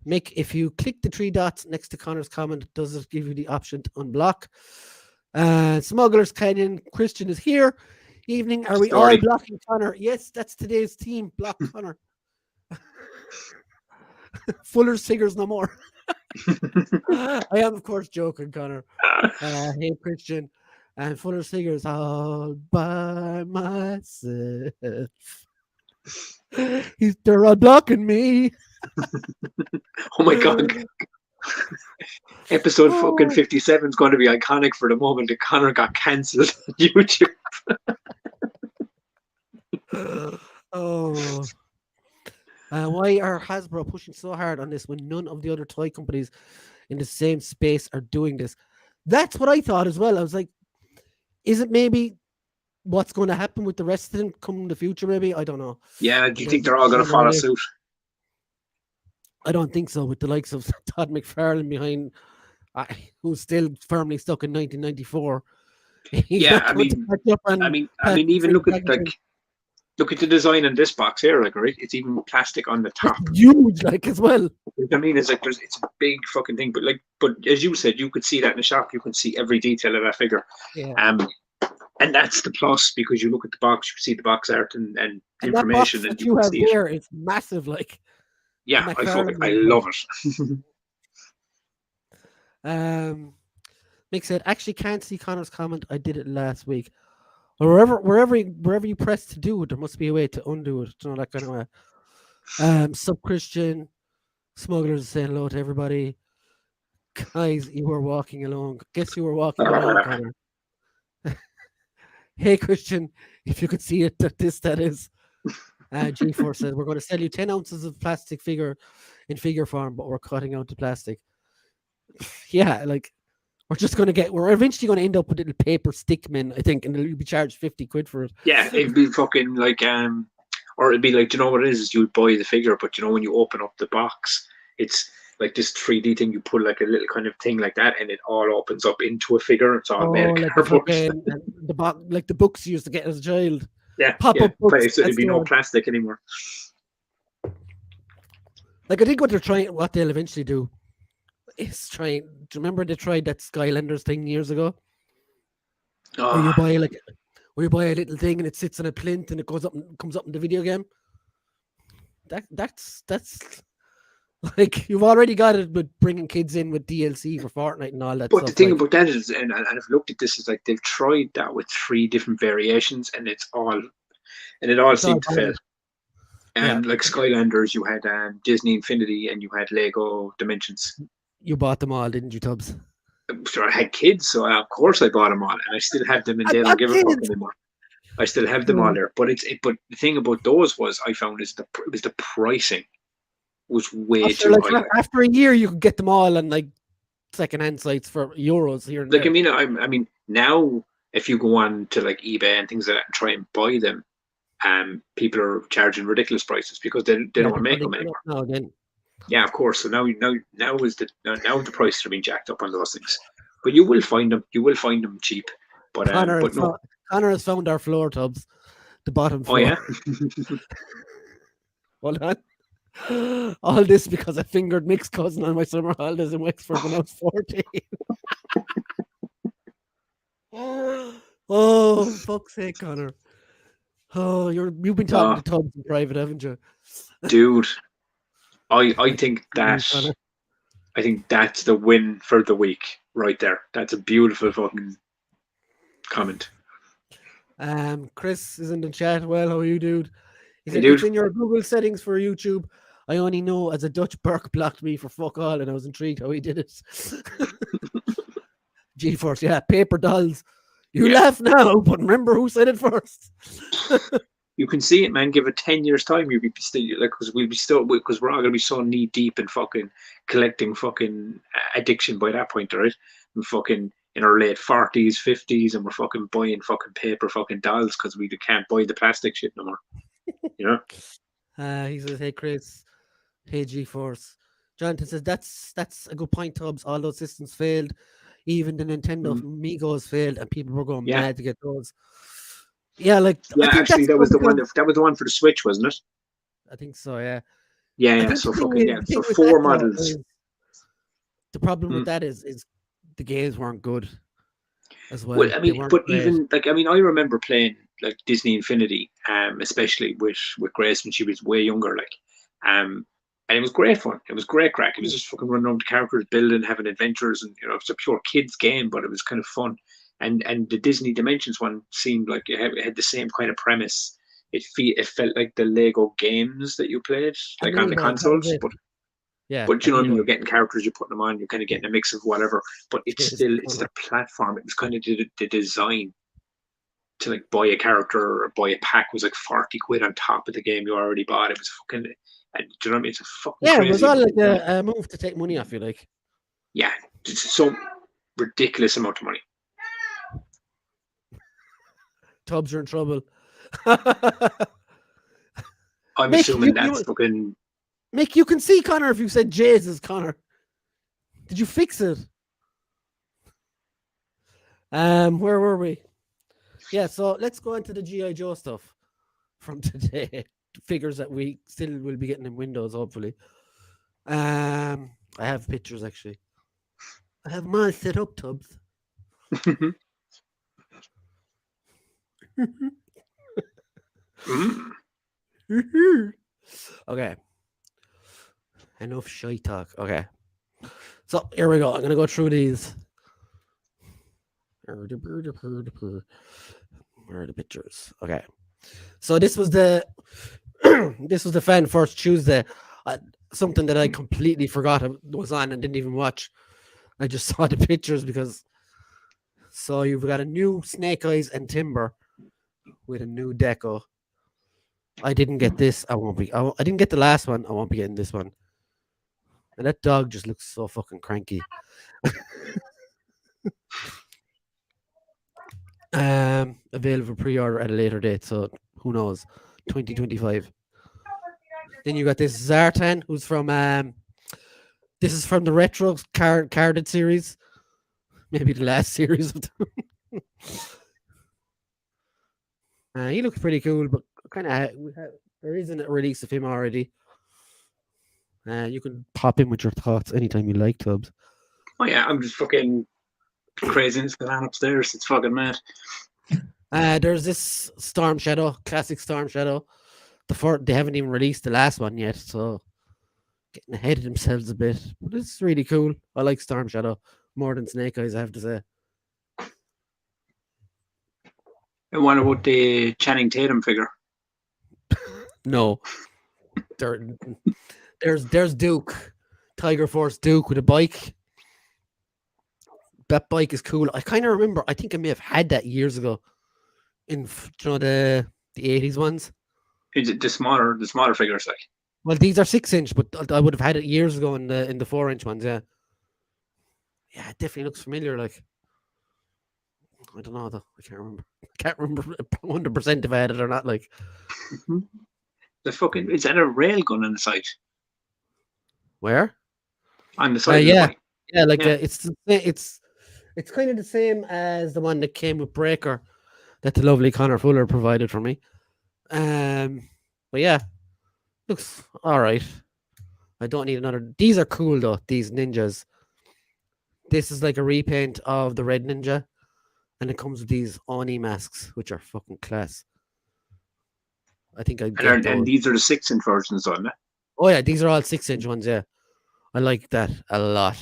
Mick, if you click the three dots next to Connor's comment, does it give you the option to unblock? Smugglers Canyon Christian is here. Evening, are we all blocking Connor? Yes, that's today's team. Block Connor. Fuller's figures no more. I am, of course, joking, Connor. Hey, Christian. And Fuller's figures all by myself. They're all blocking me. Oh my god. Episode fucking 57 is going to be iconic for the moment that Connor got cancelled on YouTube. Why are Hasbro pushing so hard on this when none of the other toy companies in the same space are doing this? That's what I thought as well. I was like, is it maybe what's going to happen with the rest of them come in the future? Maybe, I don't know. Yeah, do you think they're all going to follow suit? I don't think so. With the likes of Todd McFarlane behind, who's still firmly stuck in 1994. Yeah, I mean, even look at the design in this box here, like, right? It's even plastic on the top. It's huge, like, as well. I mean, it's like it's a big fucking thing, but as you said, you could see that in the shop. You can see every detail of that figure. Yeah. And that's the plus, because you look at the box, you see the box art and information, that and you have see there is massive, like. Yeah, I love it. Nick said, actually can't see Connor's comment. I did it last week. Wherever you press to do it, there must be a way to undo it. You know, that kind of way. Sub Christian Smugglers saying hello to everybody. Guys, you were walking along. Guess you were walking along, Connor. Hey Christian, if you could see it, that is. G4 says we're going to sell you 10 ounces of plastic figure in figure form, but we're cutting out the plastic. Yeah, like we're eventually going to end up with little paper stick men, I think, and you'll be charged 50 quid for it. Yeah, it'd be fucking like or it'd be like, you know what it is you buy the figure, but you know when you open up the box, it's like this 3D thing. You put like a little kind of thing like that, and it all opens up into a figure. It's all made of cardboard. Like the books you used to get as a child. Yeah, pop-up books. So there'd be no plastic anymore. Like, I think what they'll eventually do is do you remember they tried that Skylanders thing years ago? Where you buy a little thing and it sits on a plinth and it comes up in the video game. That's like, you've already got it with bringing kids in with DLC for Fortnite and all that. But the thing about that is, and I've looked at this, is like they've tried that with 3 different variations, and it all seemed to fail. Like Skylanders, you had Disney Infinity, and you had Lego Dimensions. You bought them all, didn't you, Tubbs? Sure, I had kids, so of course I bought them all, and I still have them, and they don't give a fuck anymore. I still have them all there, but but the thing about those was, I found, is the pricing was way too high. After a year, you could get them all on like second-hand sites for euros here and there. I mean, now if you go on to like eBay and things like that and try and buy them, people are charging ridiculous prices because they don't make them anymore. No, then. Yeah, of course. So now the prices are being jacked up on those things. But you will find them. You will find them cheap. But Connor has found our floor, Tubbs. The bottom floor. Oh yeah. Hold on. All this because I fingered Mick's cousin on my summer holidays in Wexford when I was 14. Oh, fuck's sake, Connor. Oh, you've been talking to Tubbs in private, haven't you? Dude, I think that's the win for the week right there. That's a beautiful fucking comment. Chris is in the chat. Well, how are you, dude? He said, dude. It's in your Google settings for YouTube. I only know as a Dutch Burke blocked me for fuck all, and I was intrigued how he did it. G-Force, yeah, paper dolls. You laugh now, but remember who said it first. You can see it, man. Give it 10 years time, you'll be still like, because we're all gonna be so knee deep in fucking collecting fucking addiction by that point, right? And fucking in our late 40s, 50s, and we're fucking buying fucking paper fucking dolls because we can't buy the plastic shit no more. You know? He says, "Hey Chris, hey G Force." Jonathan says, "That's a good point, Tubbs. All those systems failed. Even the Nintendo Mm. Migos failed, and people were going Yeah, mad to get those." Yeah, like I yeah. think Actually, that's that good was the one. because That was the one for the Switch, wasn't it? I think so. Yeah, Yeah, I yeah. think So fucking yeah. the So thing with that four though models. is the problem with Mm. that is the games weren't good as Well, well. I They mean, weren't but great. even like I mean, I remember playing like Disney Infinity, especially with Grace when she was way younger, like, and it was great fun. It was great crack. It was just fucking running around the characters, building, having adventures, and it's a pure kids game, but it was kind of fun. And the Disney Dimensions one seemed like it had the same kind of premise. It felt like the Lego games that you played, A like on mini the boat, that was consoles, it. Yeah, but a you know what I mini mean. You're boat. getting characters, you're putting them on, you're kind of getting a mix of whatever. But Cheers, it's Connor. the platform. It was kind of the design to like buy a character or buy a pack was like 40 quid on top of the game you already bought. It was fucking. And do you know what I mean? It's a fucking Yeah, it was crazy all amount like of money. a move to take money off you. Like Yeah, it's so ridiculous amount of money. Tubbs are in trouble. I'm Mick, assuming that's fucking. You can see Connor if you said Jesus, Connor. Did you fix it? Where were we? Yeah, so let's go into the GI Joe stuff from today. Figures that we still will be getting in Windows, hopefully. I have pictures actually. I have mine set up, Tubbs. Mm. Okay, enough shy talk. Okay, so here we go. I'm gonna go through these. Where are the pictures? Okay, so this was the this was the fan first Tuesday. Uh, Something that I completely forgot was on and didn't even watch. I just saw the pictures because so you've got a new Snake Eyes and Timber with a new deco. I didn't get this. I won't be. I didn't get the last one. I won't be getting this one. And that dog just looks so fucking cranky. Available pre-order at a later date, so who knows? 2025. Then you got this Zartan, who's from this is from the retro carded series, maybe the last series of them. He looks pretty cool, but kind of there isn't a release of him already. You can pop in with your thoughts anytime you like, Tubbs. Oh yeah, I'm just fucking crazy. It's going on upstairs. It's fucking mad. There's this Storm Shadow, classic Storm Shadow. They haven't even released the last one yet, so getting ahead of themselves a bit. But it's really cool. I like Storm Shadow more than Snake Eyes, I have to say. And what about the Channing Tatum figure? No, there's Duke, Tiger Force Duke with a bike. That bike is cool. I kind of remember. I think I may have had that years ago in the 80s ones. Is it the smaller figures like? Well, these are 6-inch, but I would have had it years ago in the 4-inch ones. Yeah, yeah, it definitely looks familiar. Like I don't know though. I can't remember. I can't remember 100% if I had it or not. Like The fucking is that a rail gun on the side? where? On the side of the Yeah, bike. yeah. Like Yeah. it's kind of the same as the one that came with Breaker that the lovely Connor Fuller provided for me. But yeah, looks all right. I don't need another. These are cool though. These ninjas. This is like a repaint of the Red Ninja, and it comes with these Oni masks, which are fucking class. I think I'd get And those. these are the 6-inch versions on it. Oh yeah, these are all 6-inch ones. Yeah, I like that a lot.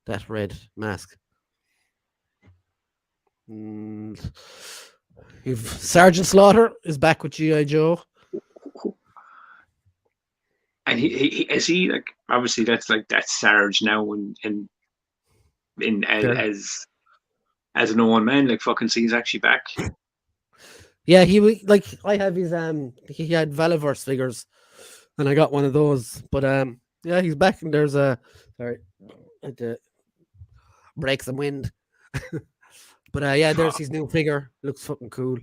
That red mask. Mm. You've Sergeant Slaughter is back with GI Joe. And he is he like obviously that's Sarge now in There. as an old man, like fucking see he's actually back. Yeah, like I have his he had Valiverse figures, and I got one of those. But yeah, he's back, and there's a sorry, I had to break some wind. But yeah, there's his new figure. Looks fucking cool.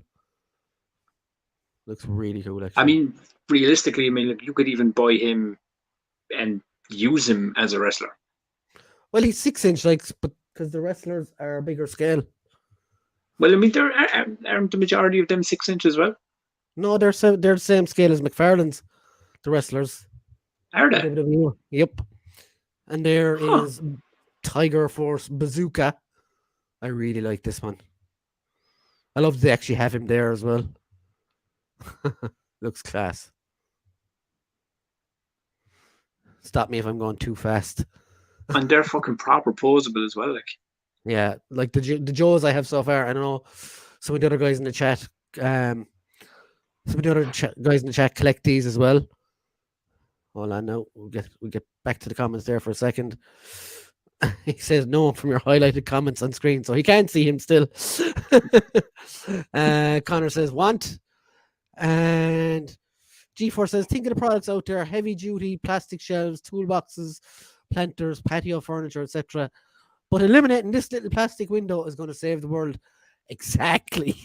Looks really cool, actually. I mean, realistically, I mean, like, you could even buy him and use him as a wrestler. Well, he's 6 inch, like, but because the wrestlers are a bigger scale. Well, I mean, aren't the majority of them 6 inches as well? No, they're the same scale as McFarlane's, the wrestlers. Are they? WWE. Yep. And there is Tiger Force Bazooka. I really like this one. I love they actually have him there as well. Looks class. Stop me if I'm going too fast. And they're fucking proper posable as well. Like, yeah, like the Joes I have so far. I don't know. Some of the other guys in the chat. Some of the other guys in the chat collect these as well. Hold on now. We'll get back to the comments there for a second. He says no from your highlighted comments on screen, so he can't see him still. Connor says want. And G4 says think of the products out there: heavy duty plastic shelves, toolboxes, planters, patio furniture, etc. But eliminating this little plastic window is going to save the world. Exactly.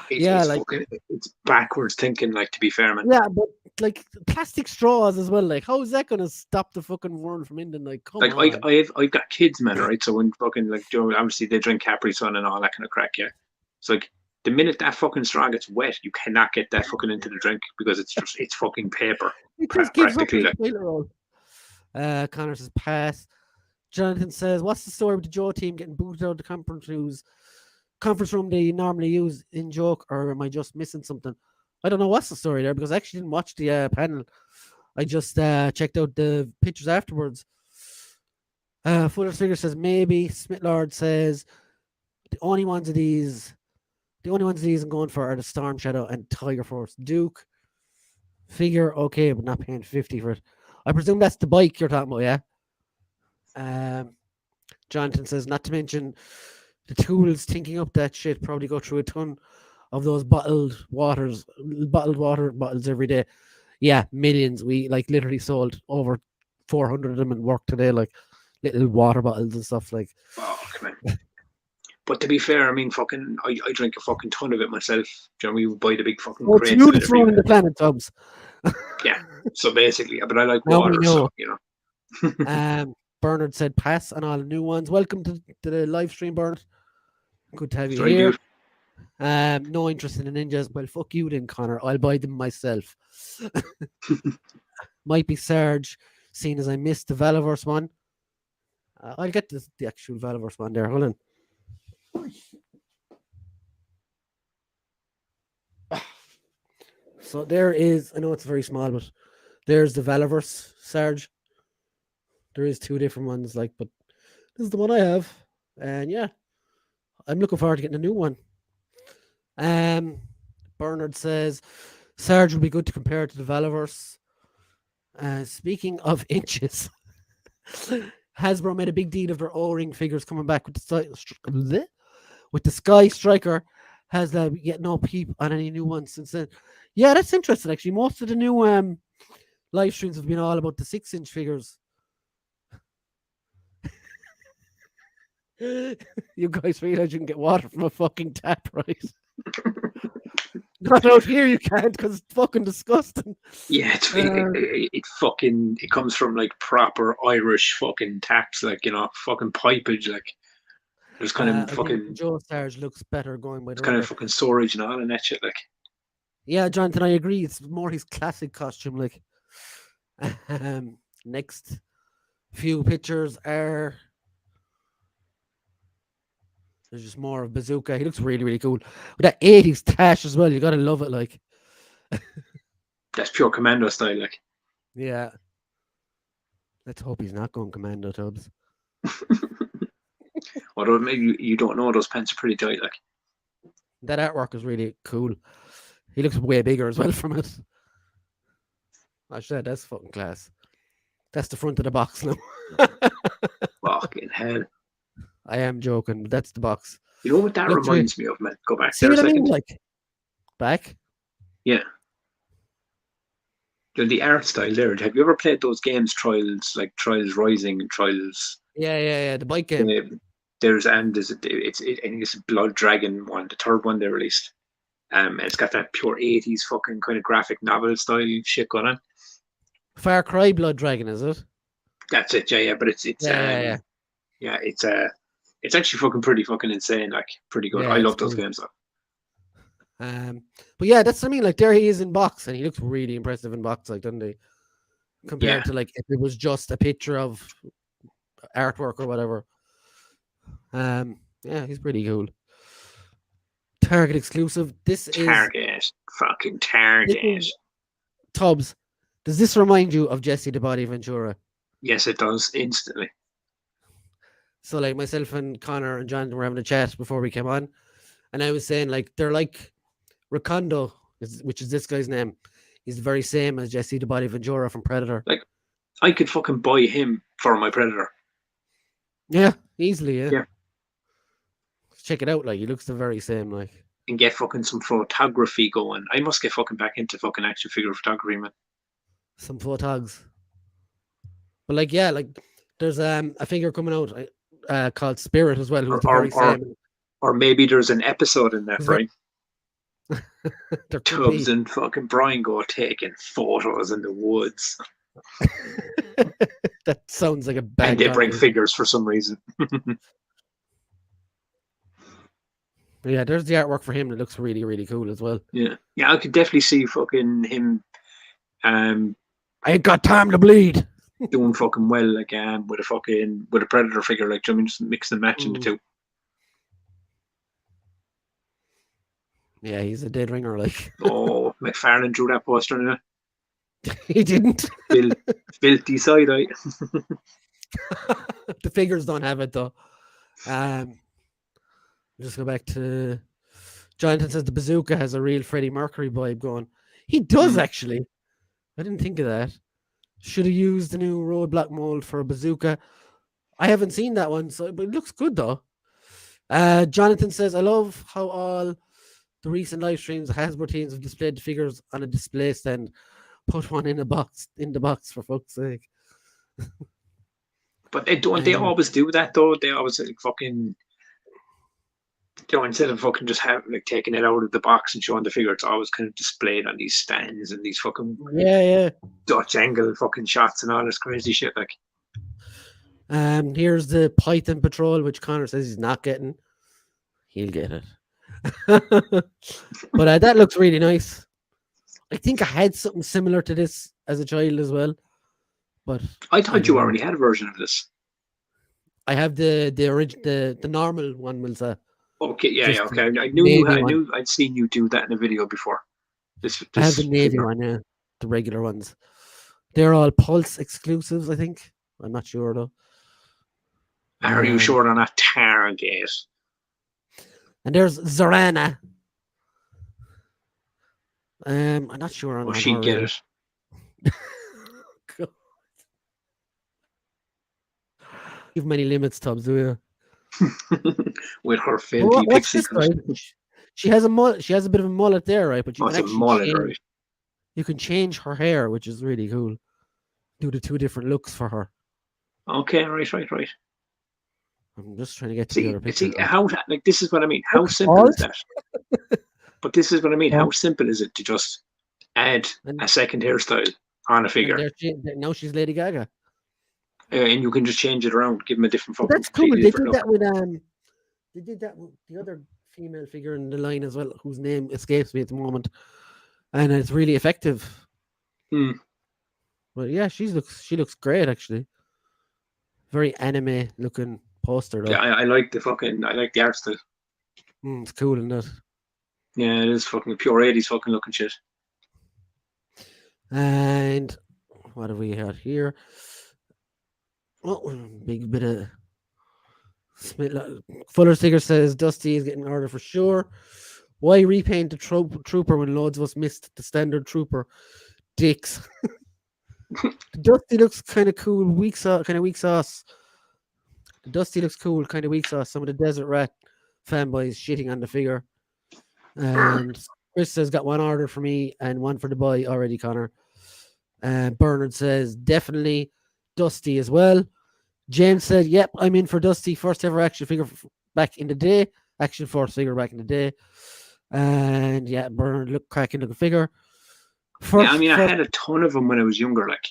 it's backwards thinking, like, to be fair, man. Yeah, but like plastic straws as well. Like, how is that going to stop the fucking world from ending? Like, come on. I've got kids, man, right? So when fucking, like, obviously they drink Capri Sun and all that kind of crack, yeah. It's like the minute that fucking straw gets wet, you cannot get that fucking into the drink because it's fucking paper. It just gives up practically. the toilet roll. Connor says pass. Jonathan says, what's the story with the Joe team getting booted out of the conference room they normally use in joke, or am I just missing something? I don't know what's the story there because I actually didn't watch the panel. I just checked out the pictures afterwards. Fuller's Figure says maybe. Smith Lord says the only ones of these I'm going for are the Storm Shadow and Tiger Force. Duke Figure, okay, but not paying 50 for it. I presume that's the bike you're talking about, yeah? Jonathan says, not to mention the tools thinking up that shit probably go through a ton of those bottled water bottles every day. Yeah, millions. We like literally sold over 400 of them in work today, like little water bottles and stuff. Like, oh, come on. But to be fair, I mean, fucking, I drink a fucking ton of it myself. Do you know, we would buy the big fucking crates. You just run in the planet tubs. Yeah, so basically, but I like water, so, you know. Bernard said pass on all the new ones. Welcome to the live stream, Bernard. Good to have you here. No interest in the ninjas. Well, fuck you then, Connor. I'll buy them myself. Might be Serge, seeing as I missed the Valaverse one. I'll get the actual Valaverse one there. Hold on. So there is, I know it's very small, but there's the Valaverse, Sarge. There is two different ones, like, but this is the one I have. And yeah, I'm looking forward to getting a new one. Bernard says, Sarge would be good to compare to the Valaverse. Speaking of inches, Hasbro made a big deal of their O-ring figures coming back with the Sky Striker. Has yet no peep on any new ones since then. Yeah, that's interesting, actually. Most of the new live streams have been all about the 6-inch figures. You guys realize you can get water from a fucking tap, right? Not out here you can't because it's fucking disgusting. Yeah, it comes from like proper Irish fucking taps, like, you know, fucking pipage, like. There's kind of fucking Joe Sarge looks better going by the kind of fucking storage and all and that shit, like. Yeah, Jonathan, I agree. It's more his classic costume, like. Next few pictures are. There's just more of Bazooka. He looks really, really cool. With that 80s tash as well, you gotta love it, like. That's pure commando style, like. Yeah. Let's hope he's not going commando, Tubbs. Although maybe you don't know, those pants are pretty tight, like. That artwork is really cool. He looks way bigger as well from it. I said that's fucking class. That's the front of the box now. Fucking hell. I am joking, but that's the box. You know what that reminds me of, man? Go back See there what a second. I mean? Like, back? Yeah. The art style there. Have you ever played those games, Trials Rising and Trials? Yeah. The bike game. I think it's a Blood Dragon one, the third one they released. It's got that pure 80s fucking kind of graphic novel style shit going on. Far Cry Blood Dragon, is it? That's it, yeah. But it's Yeah. yeah, it's actually fucking pretty fucking insane. Like pretty good. Yeah, I it's love those cool. games though. But yeah, that's what I mean. Like there he is in box, and he looks really impressive in box, like, doesn't he? Compared to like if it was just a picture of artwork or whatever. Yeah, he's pretty cool. Target exclusive. This Fucking Target. Tubbs. Does this remind you of Jesse the Body Ventura? Yes, it does instantly. So like myself and Connor and John were having a chat before we came on, and I was saying like they're like Recondo, which is this guy's name. He's the very same as Jesse the Body Ventura from Predator. Like I could fucking buy him for my Predator. Yeah, easily, Yeah. Check it out, like he looks the very same, like. And get fucking some photography going. I must get fucking back into fucking action figure photography, man. Some photogs. But like, yeah, like there's a figure coming out called Spirit as well, who's the very same. Or maybe there's an episode in that, right? There Tubbs and fucking Brian go taking photos in the woods. That sounds like a bad. And they bring figures for some reason. Yeah, there's the artwork for him that looks really, really cool as well. Yeah, I could definitely see fucking him. I ain't got time to bleed. Doing fucking well, like with a Predator figure, like just mix and match in the two. Yeah, he's a dead ringer, like. Oh, McFarlane drew that poster, didn't he? He didn't. Filthy side eye. The figures don't have it though. Just go back to Jonathan says the Bazooka has a real Freddie Mercury vibe going. He does actually. I didn't think of that. Should have used the new roadblock mold for a Bazooka. I haven't seen that one, but it looks good though. Jonathan says, I love how all the recent live streams, Hasbro teams have displayed the figures on a display stand. Put one in the box for fuck's sake. But they don't. They always do that though. They always like fucking. Instead of fucking just taking it out of the box and showing the figure, it's always kind of displayed on these stands and these fucking Dutch angle fucking shots and all this crazy shit. Like, here's the Python Patrol, which Connor says he's not getting. He'll get it. But that looks really nice. I think I had something similar to this as a child as well. But I thought you already had a version of this. I have the original, the normal one, will say. Okay, yeah, okay. I knew I'd seen you do that in a video before. I have the Navy one, yeah. The regular ones. They're all Pulse exclusives, I think. I'm not sure though. Are you sure they're not Target? And there's Zartan. I'm not sure on that. She'd get it. You've many limits, Tubbs, do you? With her filthy pixie cut. She has a mullet. She has a bit of a mullet there, right? But you can actually mullet, right? You can change her hair, which is really cool. Do the two different looks for her. Okay, right. I'm just trying to get to the other picture. See how this is what I mean. How simple is that? But this is what I mean. How simple is it to just add a second hairstyle on a figure? Now she's Lady Gaga. And you can just change it around, give them a different fucking. That's cool. They did that with They did that with the other female figure in the line as well, whose name escapes me at the moment, and it's really effective. But yeah, she looks great actually. Very anime looking poster though. Yeah, I like the art style. It's cool, isn't it? Yeah, it is fucking pure 80s fucking looking shit. And what have we had here? Oh, big bit of Fuller sticker says Dusty is getting an order for sure. Why repaint the trooper when loads of us missed the standard trooper? Dicks. Dusty looks kind of cool. Weak sauce. Dusty looks cool. Kind of weak sauce. Some of the Desert Rat fanboys shitting on the figure. And Chris says got one order for me and one for the boy already, Connor. Bernard says definitely Dusty as well. James said, yep, I'm in for Dusty. First ever action figure back in the day. Action Force figure back in the day. And yeah, Bernard look cracking looking figure. Yeah, I mean, I First had a ton of them when I was younger. Like,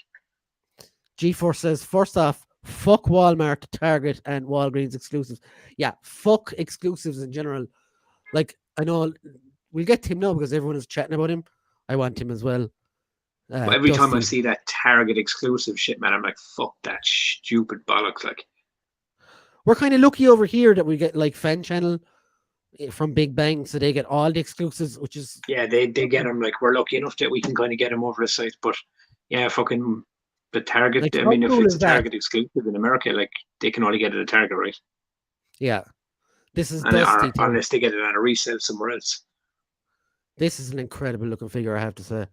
G-Force says, first off, fuck Walmart, Target, and Walgreens exclusives. Yeah, fuck exclusives in general. Like, I know we'll get to him now because everyone is chatting about him. I want him as well. every time I Dusty. see that Target exclusive shit, man, I'm like, fuck that stupid bollocks. Like, We're kind of lucky over here that we get like Fan Channel from Big Bang, so they get all the exclusives, which is yeah, they get them. Like, we're lucky enough that we can kind of get them over the site. But yeah, fucking the Target. like I how mean, if cool it's is a that? Target exclusive in America, like they can only get it at Target, right? Yeah, this is And Dusty too. unless they get it on a resale somewhere else. This is an incredible looking figure, I have to say.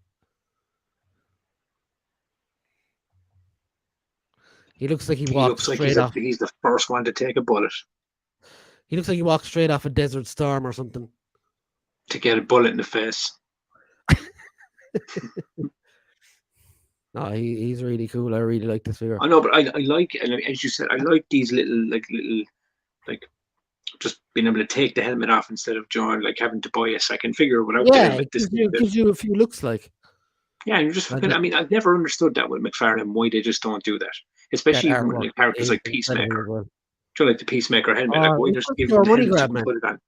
He looks like he He walked looks like straight off. he's the first one to take a bullet. He looks like he walked straight off a Desert Storm or something. To get a bullet in the face. No, he's really cool. I really like this figure. I know, but I like, and as you said, I like these little like just being able to take the helmet off instead of John like having to buy a second figure without the Yeah, helmet. it gives you a few looks like Yeah, and you're just fucking. I mean, I've never understood that with McFarlane why they just don't do that, that especially even with artwork like characters is like incredible as Peacemaker. well. Do you like the Peacemaker helmet? Like, why It's just just give them your the money helmet so grab, they can man. put it on?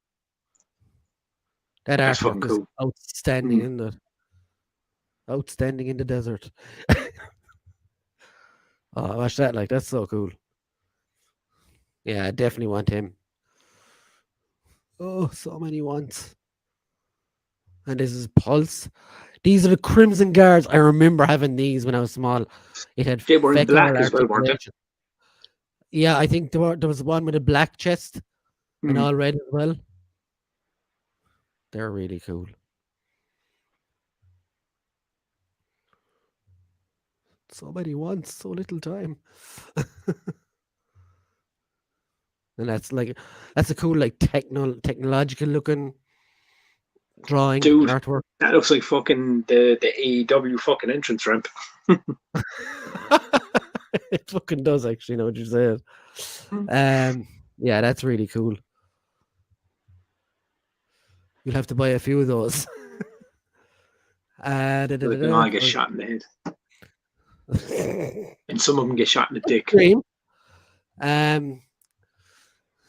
That That's fucking artwork is cool. outstanding, Mm. isn't it? Outstanding in the desert. Oh, watch that! Like that's so cool. Yeah, I definitely want him. Oh, so many wants. And this is Pulse. These are the Crimson Guards. I remember having these when I was small. It had They were in fecal black as well, weren't they? articulation. Yeah, I think there was one with a black chest and Mm. all red as well. They're really cool. So many wants, so little time. And that's a cool like technological looking drawing Dude, artwork. that looks like fucking the AEW fucking entrance ramp. It fucking does actually know what you said. Mm. Yeah, that's really cool. You'll have to buy a few of those. So they can all get shot in the head, and some of them get shot in the dick. Dream.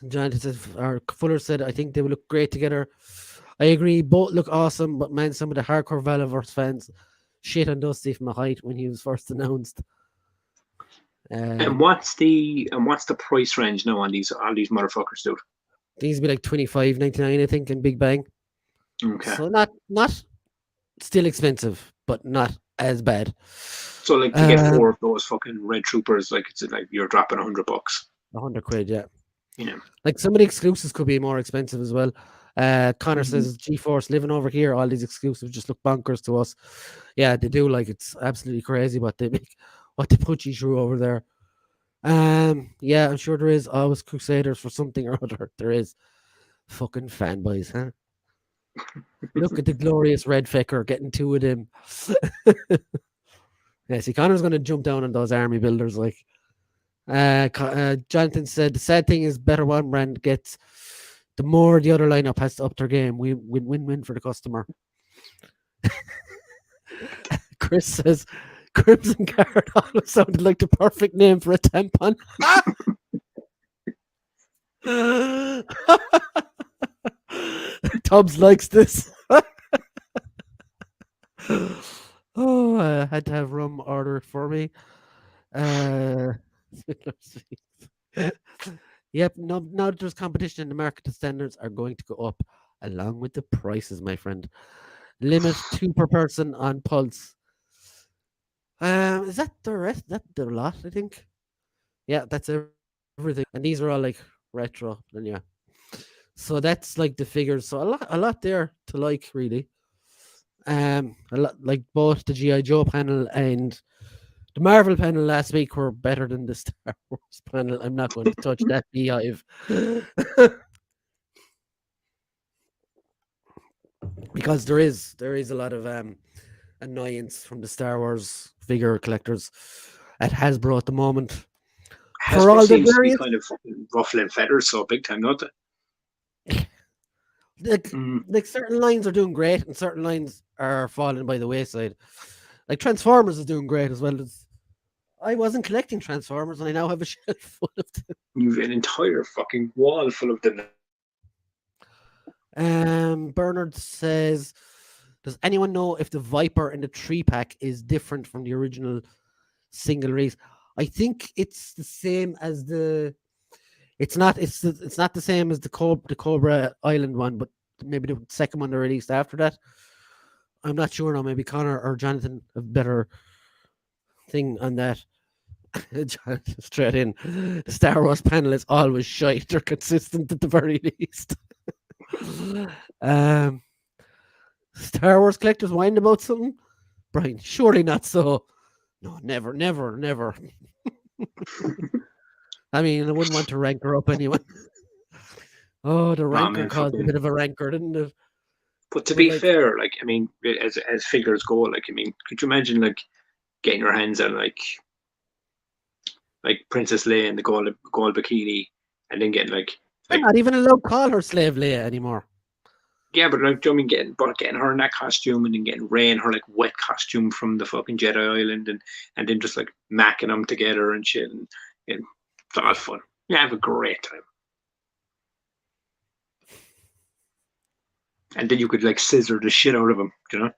Jonathan says, or Fuller said, I think they will look great together. I agree, both look awesome, but man, some of the hardcore Valiverse fans shit on Dusty from a height when he was first announced. And what's the price range now on these all these motherfuckers, dude? These would be like $25.99, I think, in Big Bang. Okay. So not still expensive, but not as bad. So like to get 4 of those fucking red troopers, like it's like you're dropping $100. £100, yeah. Yeah. Like some of the exclusives could be more expensive as well. Connor says G-Force living over here, all these exclusives just look bonkers to us. Yeah, they do. Like it's absolutely crazy what they put you through over there. Yeah, I'm sure there is always Crusaders for something or other. There is fucking fanboys, huh? Look at the glorious red fecker getting 2 of them. Yeah, see, Connor's going to jump down on those army builders. Like, Jonathan said, the sad thing is, better one brand gets, the more the other lineup has to up their game. We win for the customer. Chris says, Crimson Guard always sounded like the perfect name for a tampon. Tubbs likes this. Oh, I had to have rum ordered for me. Yep, now that there's competition in the market, the standards are going to go up along with the prices, my friend. Limit 2 per person on Pulse. Is that the rest? That the lot, I think. Yeah, that's everything. And these are all like retro, and yeah. So that's like the figures. So a lot there to like, really. A lot like both the G.I. Joe panel and the Marvel panel last week were better than the Star Wars panel. I'm not going to touch that beehive. Because there is a lot of annoyance from the Star Wars figure collectors at Hasbro at the moment. Hasbro seems to be kind of fucking ruffling feathers so big time, don't they? Like, Mm. like certain lines are doing great, and certain lines are falling by the wayside. Like Transformers is doing great as well. I wasn't collecting Transformers, and I now have a shelf full of them. You've an entire fucking wall full of them. Bernard says, "Does anyone know if the Viper in the 3-pack is different from the original single release?" I think it's the same as the. It's not. It's not the same as the Cobra Island one, but maybe the second one they released after that. I'm not sure now. Maybe Connor or Jonathan have better thing on that. Jonathan straight in. The Star Wars panel is always shite or consistent at the very least. um, Star Wars collectors whining about something? Brian, surely not so. No, never, never, never. I mean, I wouldn't want to rank her up anyone. Oh, the Nah, ranker man, caused a fucking. bit of a rancor, didn't it? But to But be like, fair, like I mean, as figures go, like I mean, could you imagine like getting your hands on like Princess Leia in the gold bikini, and then getting I'm like not even allowed to call her slave Leia anymore. yeah, but like, do you know what I mean, getting her in that costume and then getting Rey in her like wet costume from the fucking Jedi Island, and then just like macking them together and shit, and it's all fun. Yeah, have a great time. And then you could like scissor the shit out of them, you know,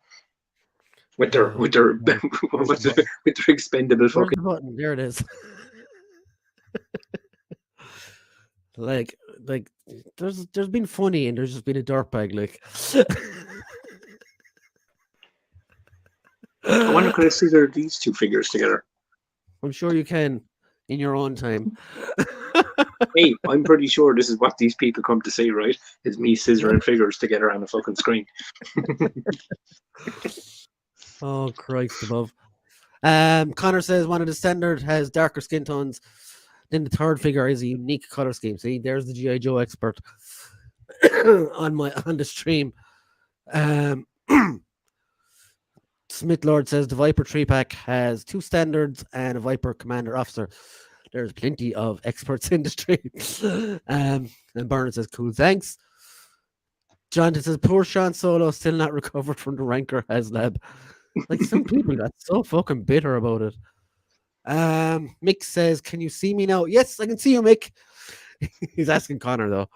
with their Oh, with their where's the with button? their expendable Where's fucking. the button? There it is. like, like, there's been funny and there's just been a dirtbag. Like, I wonder could I scissor these two figures together? I'm sure you can in your own time. Hey, I'm pretty sure this is what these people come to see, right? Is me scissoring figures together on a fucking screen. Oh Christ above. Connor says one of the standard has darker skin tones. Then the third figure is a unique color scheme. See, there's the GI Joe expert on the stream. Um, Smith Lord says the Viper 3-pack has 2 standards and a Viper commander officer. There's plenty of experts in the stream. And Bernard says, cool, thanks. Jonathan says, poor Sean Solo still not recovered from the Ranker HasLab. Like, some people got so fucking bitter about it. Mick says, can you see me now? Yes, I can see you, Mick. He's asking Connor, though.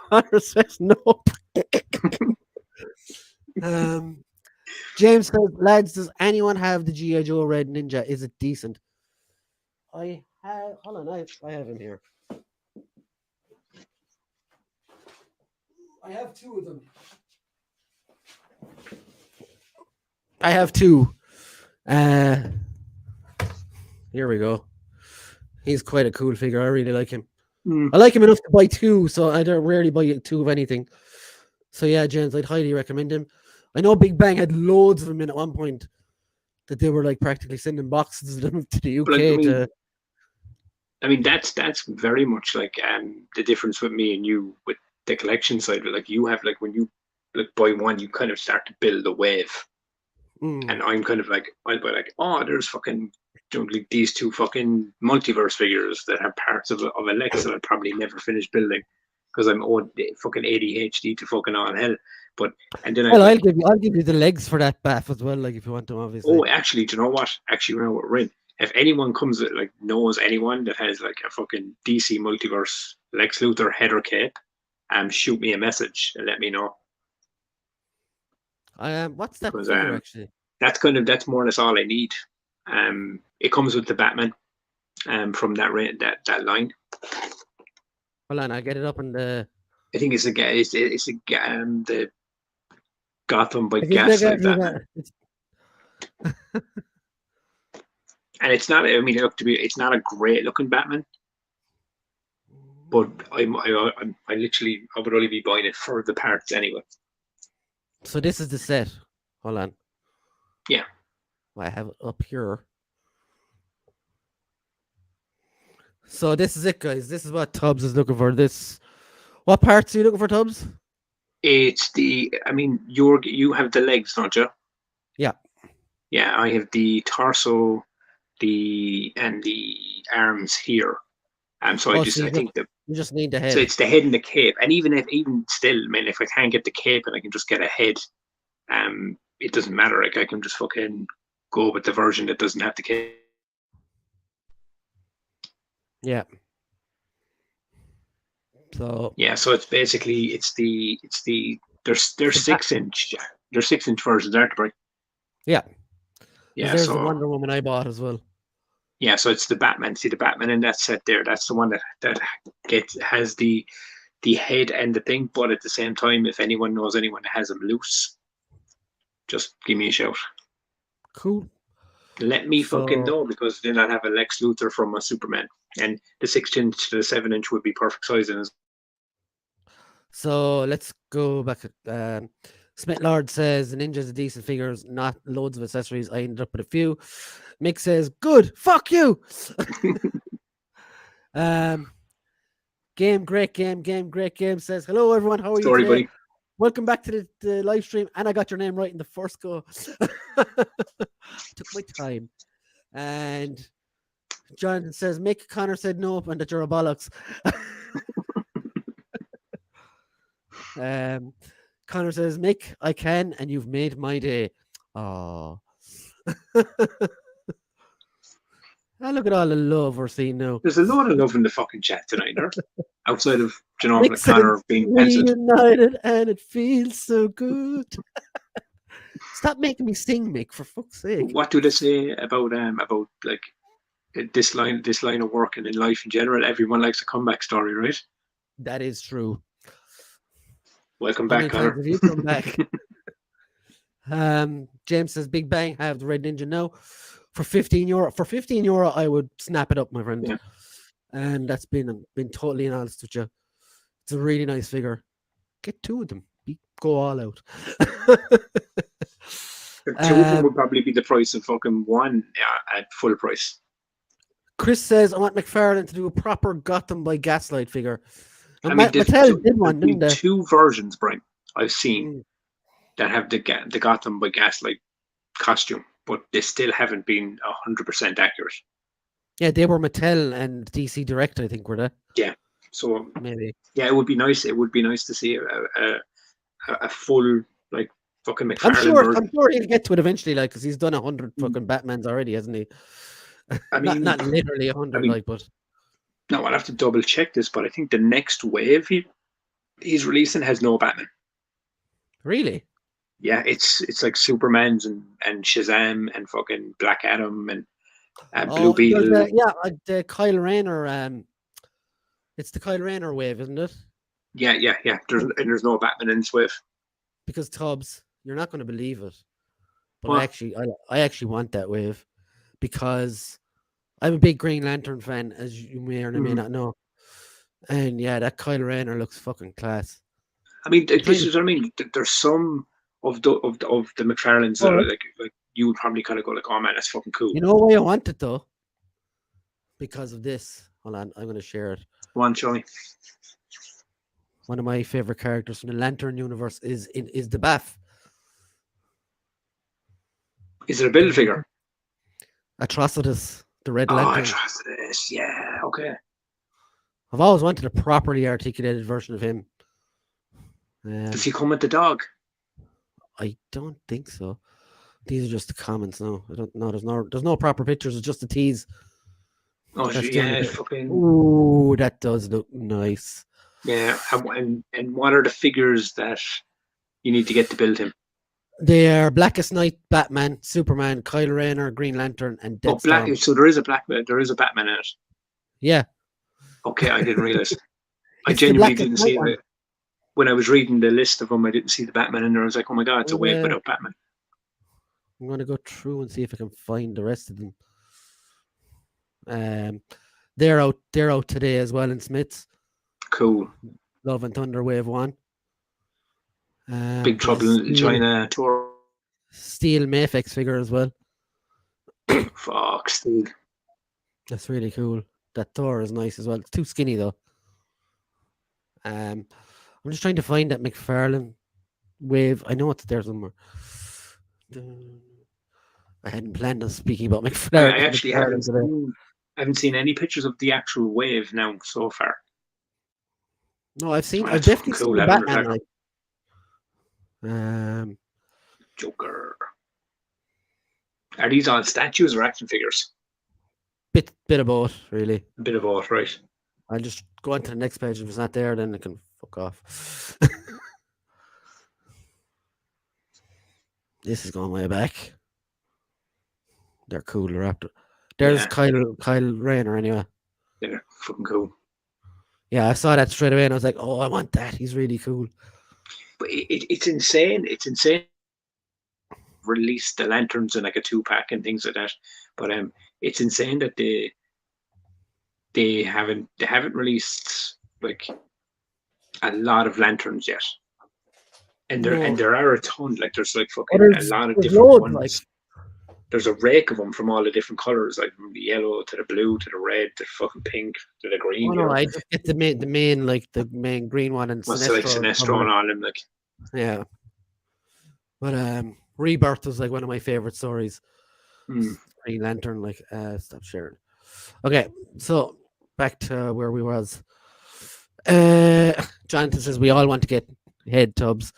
Connor says, no. James says, lads, does anyone have the G.I. Joe Red Ninja? Is it decent? I have, hold on, I have him here. I have 2 of them. I have 2. Here we go. He's quite a cool figure. I really like him. I like him enough to buy 2, so I don't rarely buy 2 of anything. So yeah, James, I'd highly recommend him. I know Big Bang had loads of them in at one point that they were like practically sending boxes of them to the UK. Like, I mean that's very much like the difference with me and you with the collection side. Like you have like when you like buy one, you kind of start to build a wave, and I'm kind of like I'll buy like oh there's fucking like these 2 fucking multiverse figures that have parts of a Lex that I'll probably never finish building because I'm on fucking ADHD to fucking all hell. But and then well, I'll give you the legs for that bath as well, like if you want them, obviously. Oh, actually, do you know what? Actually, you know what, Rin? If anyone comes that like knows anyone that has like a fucking DC multiverse Lex Luthor head or cape, shoot me a message and let me know. What's that Because figure actually? that's more or less all I need. It comes with the Batman, from that line. Hold on, I'll get it up on the. I think it's the Gotham by It is like Gaslight Batman. And it's not. I mean, it's not a great looking Batman, but I literally I would only be buying it for the parts anyway. So this is the set. Hold on. Yeah. I have it up here. So this is it, guys. This is what Tubbs is looking for. What parts are you looking for, Tubbs? It's I mean, you have the legs, don't you? Yeah. Yeah, I have the torso, and the arms here. So Oh, I think that you just need the so head. it's the head and the cape, and even still, I mean, if I can't get the cape and I can just get a head, it doesn't matter. Like I can just fucking go with the version that doesn't have the cape. Yeah. So Yeah, so it's basically they're the back. 6 inch, they're 6 inch versions, aren't they? Yeah, because Yeah, there's the so Wonder Woman I bought as well. yeah, so it's the Batman. See the Batman in that set there. That's the one that has the head and the thing. But at the same time, if anyone knows anyone that has them loose, just give me a shout. Cool. Let me fucking So know, because then I'll have a Lex Luthor from a Superman, and the 6 inch to the 7 inch would be perfect sizing. let's go back. Smith Lord says the Ninja's a decent figure, not loads of accessories. I ended up with a few. Mick says, "Good, fuck you." Great game says, "Hello everyone, how are you Sorry, today? buddy. Welcome back to the live stream." And I got your name right in the first go. Took my time. And Jonathan says, Mick Connor said no, and that you're a bollocks. Connor says, Mick, I can, and you've made my day. Oh. Look at all the love we're seeing now. There's a lot of love in the fucking chat tonight, there. Outside of Mick Connor being penciled. Reunited, and it feels so good. Stop making me sing, Mick, for fuck's sake. What do they say about like this line of work and in life in general? Everyone likes a comeback story, right? That is true. Welcome How back, many Connor. times have you come back? James says, Big Bang, have the Red Ninja now for €15. For €15, I would snap it up, my friend. Yeah. And that's been totally honest with you. It's a really nice figure. Get two of them. Go all out. Two of them would probably be the price of fucking one at full price. Chris says, I want McFarlane to do a proper Gotham by Gaslight figure. I mean, Mattel did one, didn't they? Two versions, Brian, I've seen that have the Gotham by Gaslight costume, but they still haven't been 100% accurate. Yeah, they were Mattel and DC Direct, I think, were they? Yeah, so maybe. Yeah, it would be nice. It would be nice to see a full like fucking McFarlane version. I'm sure he'll get to it eventually, like, because he's done 100 fucking Batmans already, hasn't he? I mean, not literally 100, but. No, I'll have to double check this, but I think the next wave he's releasing has no Batman. Really? Yeah, it's like Superman's and Shazam and fucking Black Adam and Blue Beetle. The Kyle Rayner. It's the Kyle Rayner wave, isn't it? Yeah. There's no Batman in this wave. Because Tubbs, you're not going to believe it, but What? I actually want that wave because I'm a big Green Lantern fan, as you may or may not know. And yeah, that Kyle Rayner looks fucking class. I mean, this is what I mean. There's some of the McFarlanes that are like you would probably kind of go like, oh man, that's fucking cool. You know why I want it though? Because of this. Hold on, I'm going to share it. Go on, show me. One of my favorite characters from the Lantern universe is the Bath. Is it a build figure? Atrocitus, the Red Lantern. Atrocitus, yeah, okay. I've always wanted a properly articulated version of him. Does he come with the dog? I don't think so. These are just the comments now. I don't know. There's no proper pictures. It's just a tease. Oh yeah, fucking. Ooh, that does look nice. Yeah, and what are the figures that you need to get to build him? They are Blackest Night, Batman, Superman, Kyle Rayner, Green Lantern, and Deathstorm. So there is a Batman in it. Yeah. Okay, I didn't realize. I genuinely didn't see it. When I was reading the list of them, I didn't see the Batman in there. I was like, oh my god, it's a wave without Batman. I'm going to go through and see if I can find the rest of them. They're out today as well in Smith's. Cool. Love and Thunder Wave 1. Big Trouble in China tour. Steel Mafex figure as well. Fuck, Steel. That's really cool. That Thor is nice as well. It's too skinny though. I'm just trying to find that McFarlane wave. I know it's there somewhere. I hadn't planned on speaking about McFarlane. I actually haven't. I haven't seen any pictures of the actual wave now so far. No, I've That's definitely fucking seen cool. the Lavender Batman. Jacket. Like, Joker. Are these all statues or action figures? bit of both, really. A bit of both, right? I'll just go on to the next page. If it's not there, then it can fuck off. This is going way back. They're cool. They're after. There's Yeah. Kyle Rayner anyway. They're fucking cool. Yeah, I saw that straight away, and I was like, "Oh, I want that. He's really cool." But it's insane. It's insane. Release the lanterns in like a 2-pack and things like that. But it's insane that they haven't released like a lot of lanterns yet. And there are a ton. Like there's like fucking a lot of different loads, ones. like. There's a rake of them from all the different colors, like from the yellow to the blue to the red to the fucking pink to the green. Oh no, I just get the main like the main green one and Sinestro, like Sinestro and all them, like yeah. But Rebirth was like one of my favorite stories. Green Lantern, like stop sharing. Okay, so back to where we was. Jonathan says we all want to get head tubs.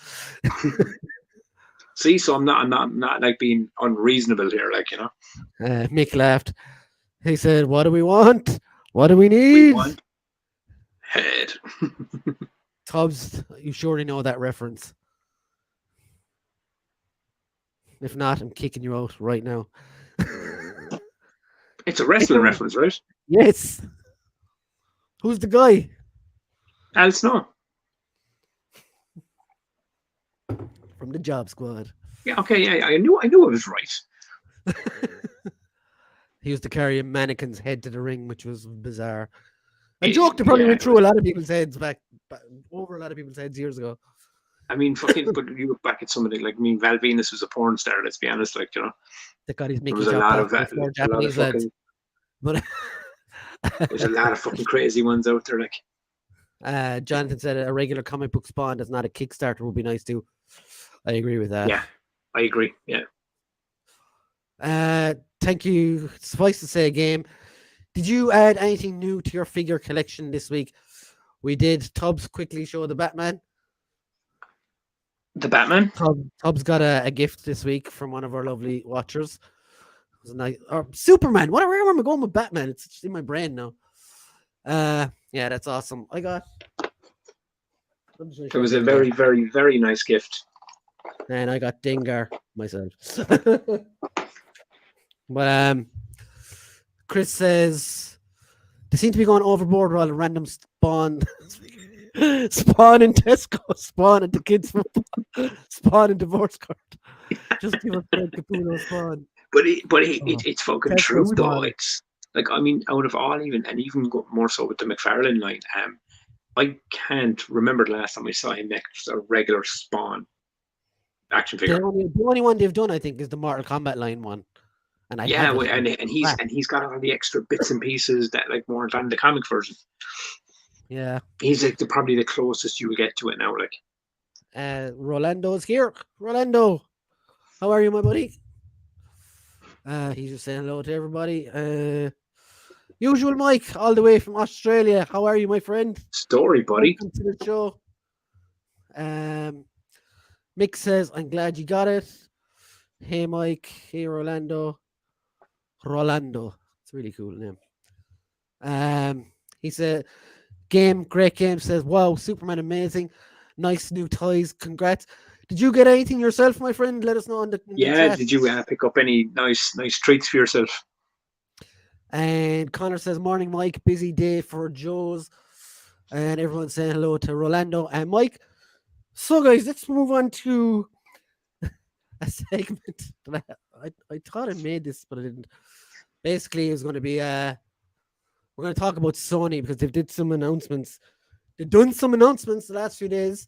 See, so I'm not like being unreasonable here, like, you know. Mick laughed. He said, "What do we want? What do we need? We want head." Tubs, you surely know that reference. If not, I'm kicking you out right now. It's a wrestling reference, right? Yes. Who's the guy? Al Snow. From the Job Squad. Yeah, okay, yeah, I knew I was right. He used to carry a mannequin's head to the ring, which was bizarre. A joke that probably went through a lot of people's heads back over a lot of people's heads years ago. I mean, fucking, but you look back at somebody like, I mean, Val Venus was a porn star, let's be honest, like, you know. That got his Mickey there was a lot of Japanese lads. But there's a lot of fucking crazy ones out there, like. Jonathan said a regular comic book Spawn that's not a Kickstarter would be nice too. I agree with that. Yeah, I agree. Yeah. Thank you. Suffice to say, game. Did you add anything new to your figure collection this week? We did. Tubbs quickly show the Batman. The Batman? Tubbs got a gift this week from one of our lovely watchers. It was a nice, or Superman. Whatever, where am I going with Batman? It's just in my brain now. Yeah, that's awesome. I got. It was a very, very, very nice gift. And I got Dengar myself. But Chris says they seem to be going overboard with all the random spawn in Tesco, spawn at the kids football, spawn in divorce court. Just give us Capullo spawn. But it's fucking Tesco true spawn. Though. It's like, I mean, out of all even more so with the McFarlane line, I can't remember the last time I saw him next a regular Spawn action figure. The only one they've done, I think, is the Mortal Kombat line one. And he's got all the extra bits and pieces that like more than the comic version. Yeah, he's like probably the closest you will get to it now. Like, Rolando's here. Rolando, how are you, my buddy? He's just saying hello to everybody. Usual Mike, all the way from Australia. How are you, my friend? Story, buddy. Welcome to the show. Mick says, I'm glad you got it. Hey, Mike. Hey, Rolando. It's a really cool name. He said, great game. Says, wow, Superman amazing. Nice new toys. Congrats. Did you get anything yourself, my friend? Let us know in the chat. Did you pick up any nice treats for yourself? And Connor says, morning, Mike. Busy day for Joe's. And everyone's saying hello to Rolando and Mike. So, guys, let's move on to a segment that I thought I made this, but I didn't. Basically, it's going to be we're going to talk about Sony because they've did some announcements. They've done some announcements the last few days.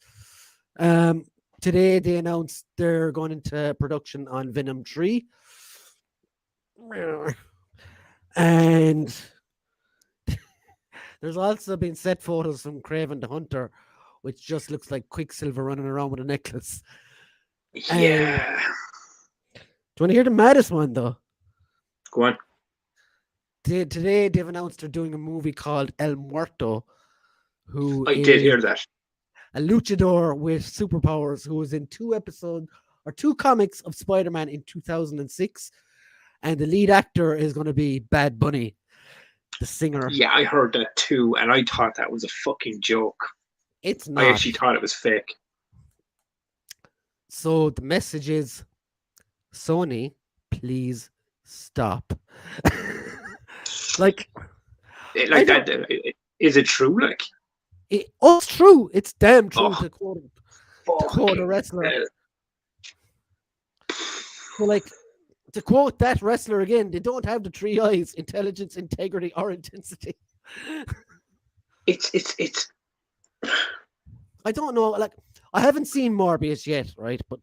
Today, they announced they're going into production on Venom 3. And there's also been set photos from Kraven the Hunter, which just looks like Quicksilver running around with a necklace. Yeah. Do you want to hear the maddest one, though? Go on. today they've announced they're doing a movie called El Muerto, who I did is hear that. a luchador with superpowers who was in 2 episodes or 2 comics of Spider-Man in 2006. And the lead actor is going to be Bad Bunny, the singer. Yeah, I heard that too, and I thought that was a fucking joke. It's I not. actually thought it was fake. So the message is, Sony, please stop. Like, Like that, is it true? Like, it's true. It's damn true oh, to quote a wrestler. hell. So, like, to quote that wrestler again, they don't have the 3 I's: intelligence, integrity, or intensity. It's. I don't know. Like, I haven't seen Morbius yet, right? But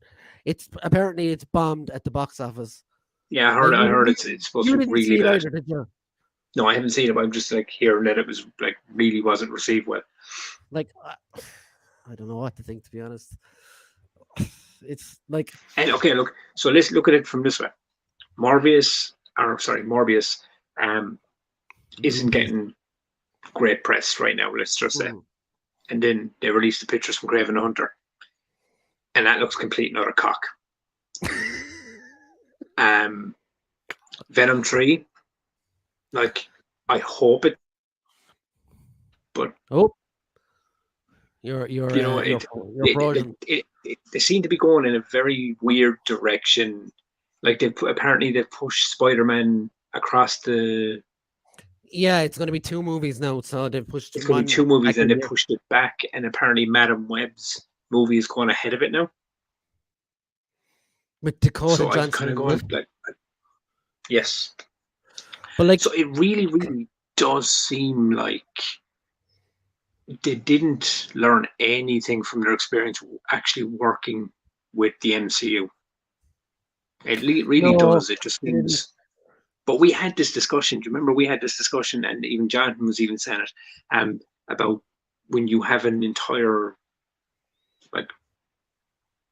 apparently it's bombed at the box office. Yeah, I Like, heard it's supposed you to be didn't really see it bad. either, did you? No, I haven't seen it. But I'm just like hearing that it was like really wasn't received well. Like, I don't know what to think, to be honest. It's like, And okay, look. So let's look at it from this way. Morbius isn't getting great press right now, let's just say. And then they released the pictures from Craven the Hunter, and that looks complete and utter cock. Venom 3, like, I hope it, but you're they seem to be going in a very weird direction. Like apparently they've pushed Spider-Man across the. Yeah, it's going to be 2 movies now, so they've pushed. It's going to be 2 movies, and they pushed it back, and apparently Madam Web's movie is going ahead of it now. With Dakota so Johnson. I'm kind of going like, yes, but like, so it really, really does seem like they didn't learn anything from their experience actually working with the MCU. It really does. It just seems. But we had this discussion. Do you remember we had this discussion, and even Jonathan was even saying it, about when you have an entire like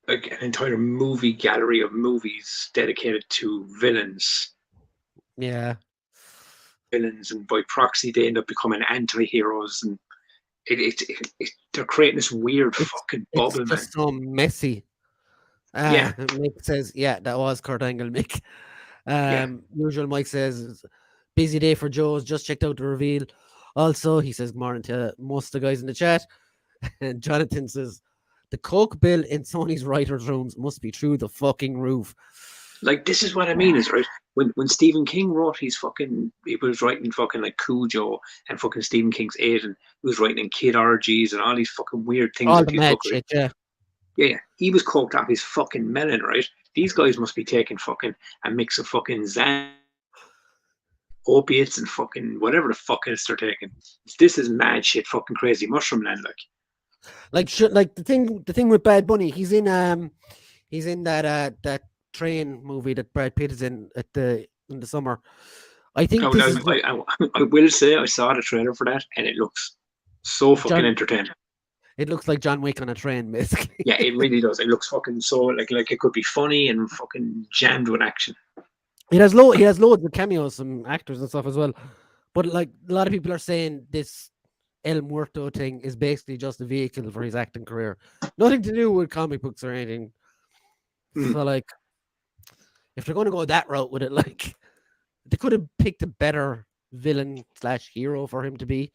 an entire movie gallery of movies dedicated to villains. Yeah. Villains, and by proxy they end up becoming anti-heroes, and they're creating this weird fucking bubble, it's man. Just so messy. Yeah. Mick says, yeah, that was Kurt Angle, Mick. Yeah. Usual Mike says, busy day for Joe's, just checked out the reveal. Also, he says, good morning to most of the guys in the chat. And Jonathan says, the coke bill in Sony's writers' rooms must be through the fucking roof. Like, this is what I mean, is right. When Stephen King wrote his fucking, he was writing fucking like Cujo and fucking Stephen King's Aiden. He was writing in Kid Orgies and all these fucking weird things. All like the these mad books, shit, right? Yeah. He was coked off his fucking melon, right? These guys must be taking fucking a mix of fucking Xan, opiates, and fucking whatever the fuck else they're taking. This is mad shit, fucking crazy mushroom land, like the thing with Bad Bunny. He's in that train movie that Brad Pitt is in in the summer. I think I will say I saw the trailer for that, and it looks so fucking entertaining. It looks like John Wick on a train, basically. Yeah, it really does. It looks fucking so like it could be funny and fucking jammed with action. He has loads of cameos, some actors and stuff as well. But like, a lot of people are saying this El Muerto thing is basically just a vehicle for his acting career. Nothing to do with comic books or anything. So like, if they're going to go that route with it, like, they could have picked a better villain / hero for him to be.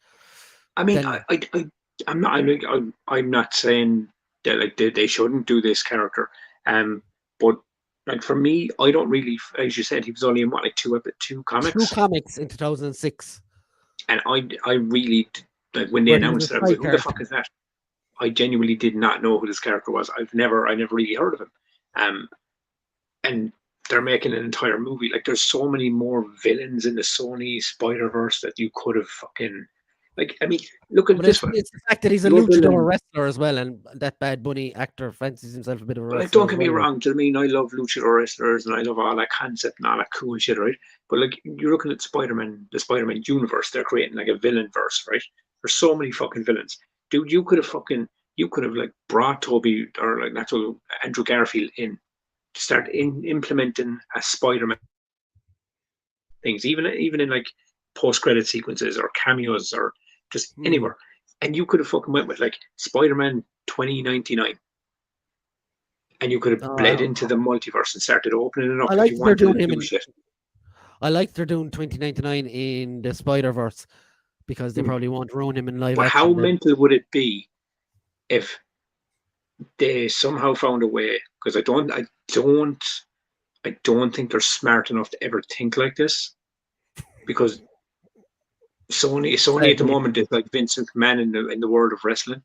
I mean, I'm not saying that like they shouldn't do this character, but like for me, I don't really, as you said, he was only in what, like two comics. 2 comics in 2006. And I really, like, when they announced it, I was like, who the fuck is that? I genuinely did not know who this character was. I never really heard of him. And they're making an entire movie. Like, there's so many more villains in the Sony Spider-Verse that you could have fucking, like, I mean, look at this one. It's the fact that he's a luchador wrestler as well, and that Bad Bunny actor fancies himself a bit of a wrestler. Like, don't get me wrong. Do you know what I mean? I love luchador wrestlers, and I love all that concept and all that cool shit, right? But like, you're looking at Spider-Man, the Spider-Man universe. They're creating like a villain verse, right? There's so many fucking villains, dude. You could have like brought Toby, or like Andrew Garfield in to start implementing a Spider-Man things, even in like post-credit sequences or cameos or just Hmm. anywhere. And you could have fucking went with like Spider-Man 2099, and you could have bled into the multiverse and started opening it up I if like you that they're wanted to doing him do in. shit. I like they're doing 2099 in the Spider Verse because they Mm. probably won't ruin him in live But how action. Then mental would it be if they somehow found a way? Because I don't think they're smart enough to ever think like this. Because I Sony at the agree. moment is like Vince McMahon in the world of wrestling.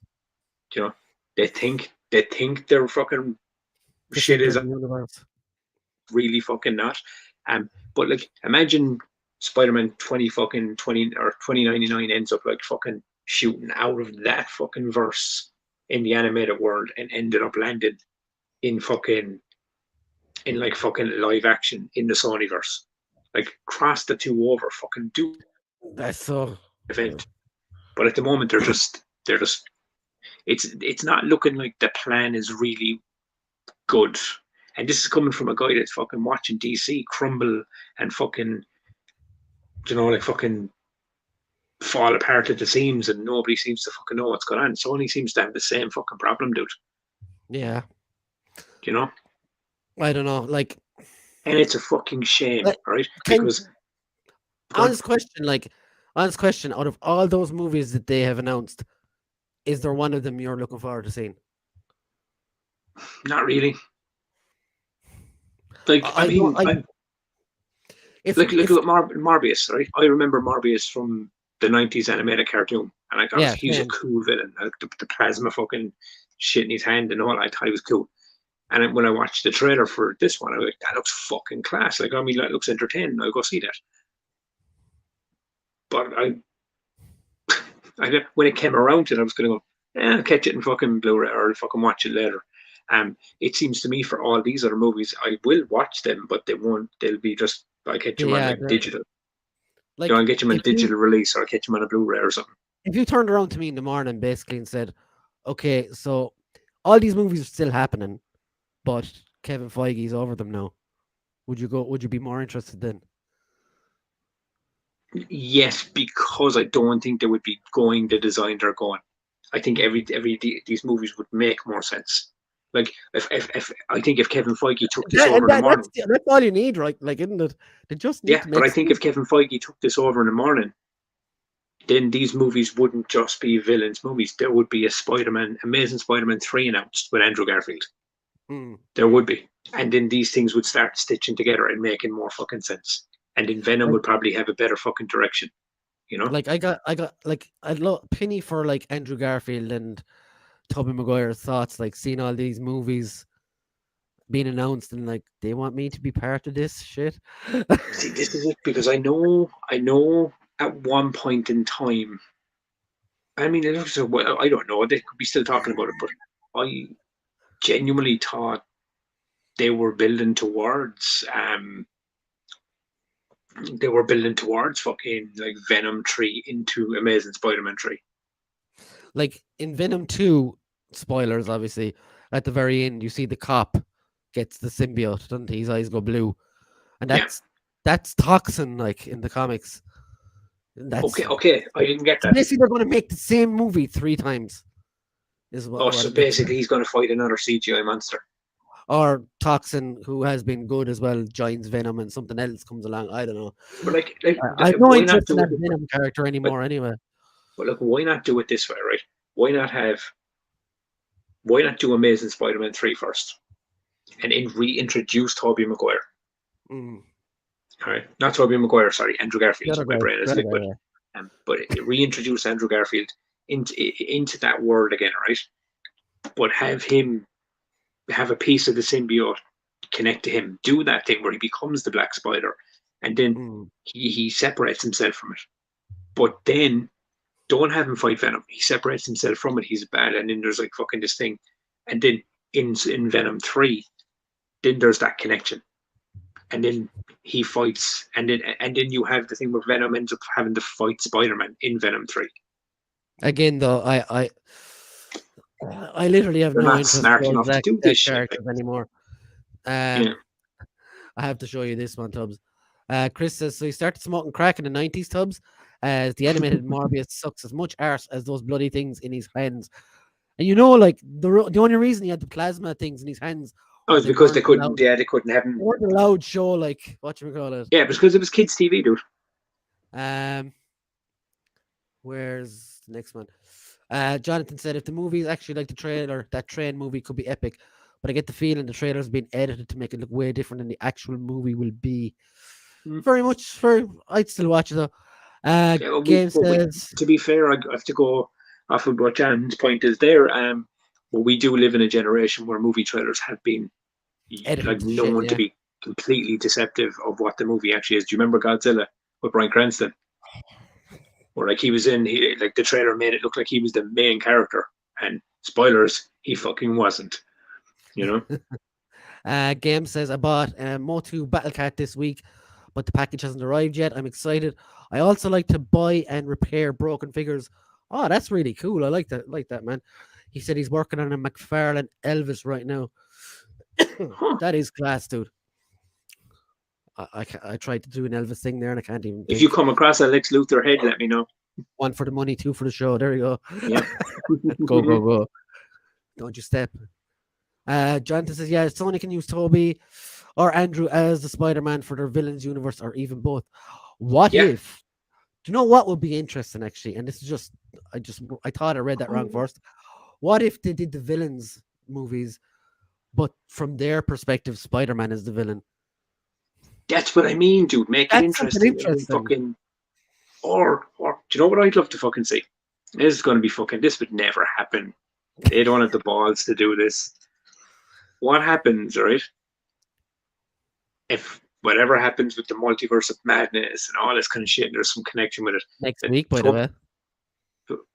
You know, they think their fucking The shit center is of the universe. really fucking not. But like imagine Spider-Man 20 or 2099 ends up like fucking shooting out of that fucking verse in the animated world and ended up landing in fucking in like fucking live action in the Sonyverse. Like cross the two over, fucking do That's so. event. But at the moment they're just it's not looking like the plan is really good. And this is coming from a guy that's fucking watching DC crumble and fucking like fucking fall apart at the seams and nobody seems to fucking know what's going on. Sony seems to have the same fucking problem, dude. Yeah, You know? I don't know. Like, And it's a fucking shame, like right? can Because honest question. Like, honest question. Out of all those movies that they have announced, is there one of them you're looking forward to seeing? not really. Like I I don't. mean, I If like look if at Morbius, right? I remember Morbius from the '90s animated cartoon, and I thought yeah, he was a same. cool villain. Like the plasma fucking shit in his hand and all. I thought he was cool. And then when I watched the trailer for this one, I was like, that looks fucking class. Like, I mean, that looks entertaining. I'll go see that. But when it came around to it, I was going to go, I'll catch it in fucking Blu-ray or I'll fucking watch it later. It seems to me for all these other movies, I will watch them, but they won't. They'll be just, I'll catch them on Yeah, like digital. like I'll get them on if you digital release or I'll catch them on a Blu-ray or something. if you turned around to me in the morning basically and said, "Okay, so all these movies are still happening, but Kevin Feige's over them now," would you go? Would you be more interested then? Yes, because I don't think they would be going the design they're going. I think Mm. these movies would make more sense. Like if I think if Kevin Feige took this That, over and in the that, morning, that's all you need, right? Like, isn't it? They just need yeah, to but make I think sense. if Kevin Feige took this over in the morning, then these movies wouldn't just be villains movies. There would be Amazing Spider-Man 3 announced with Andrew Garfield. Mm. There would be. And then these things would start stitching together and making more fucking sense. And then Venom Like, would probably have a better fucking direction, you know? I got like a penny for like Andrew Garfield and Tobey Maguire's thoughts, like seeing all these movies being announced and like they want me to be part of this shit. See, this is it because I know at one point in time, I mean, well, I don't know, they could be still talking about it, but I genuinely thought they were building towards fucking like Venom 3 into Amazing Spider-Man 3. Like in Venom 2, spoilers obviously, at the very end you see the cop gets the symbiote, doesn't he? His eyes go blue. And Yeah. that's toxin like in the comics. That's Okay, I didn't get so that. basically they're gonna make the same movie 3 times. Is Oh, what so it looks basically like. he's going to fight another CGI monster. Or Toxin, who has been good as well, joins Venom and something else comes along. I don't know. But I have no why not interest in do that it this way? Venom character But, anymore anyway. but look, why not do it this way, right? Why not have why not do Amazing Spider-Man 3 first and then reintroduce Tobey Maguire? Mm. All right, not Tobey Maguire, sorry, Andrew The Garfield. other My guy. brain The is other liquid. guy, yeah. But reintroduce Andrew Garfield into that world again, right? But have a piece of the symbiote connect to him. Do that thing where he becomes the Black Spider, and then Mm. he separates himself from it. But then don't have him fight Venom. He separates himself from it. He's bad, and then there's like fucking this thing, and then in Venom 3, then there's that connection, and then he fights, and then you have the thing where Venom ends up having to fight Spider-Man in Venom 3. Again, though, I literally have They're no not interest smart towards enough to do that this shit. Like, characters anymore. yeah, I have to show you this one, Tubbs. Chris says, so he started smoking crack in the 90s, Tubbs, as the animated Morbius sucks as much arse as those bloody things in his hands. And like the only reason he had the plasma things in his hands Oh, was it's because they couldn't. Yeah, they couldn't have they him. weren't allowed show like what you call it. Yeah, because it was kids' TV, dude. Where's the next one? Jonathan said, if the movie is actually like the trailer, that train movie could be epic. But I get the feeling the trailer's been edited to make it look way different than the actual movie will be. Very much. I'd still watch it though. Game says, to be fair, I have to go off of what Jan's point is there. Well, we do live in a generation where movie trailers have been like known to be completely deceptive of what the movie actually is. Do you remember Godzilla with Bryan Cranston? Or like he was like the trailer made it look like he was the main character, and spoilers, he fucking wasn't. Game says, I bought Motu Battle Cat this week, but the package hasn't arrived yet. I'm excited. I also like to buy and repair broken figures. Oh, that's really cool. I like that, man. He said he's working on a McFarlane Elvis right now. That is class, dude. I tried to do an Elvis thing there and I can't even. If you come across a Lex Luthor head, let me know. 1 for the money, 2 for the show. There you go. Yeah. Go. Don't you step. Jonathan says, yeah, Sony can use Toby or Andrew as the Spider-Man for their villains universe, or even both. What if? Do you know what would be interesting, actually? And this is I thought I read that wrong first. What if they did the villains movies, but from their perspective, Spider-Man is the villain? That's what I mean, dude. Make it interesting. Fucking, or do you know what I'd love to fucking see? This is going to be fucking. This would never happen. They don't have the balls to do this. What happens, right? If whatever happens with the multiverse of madness and all this kind of shit, and there's some connection with it. Next week, by the way.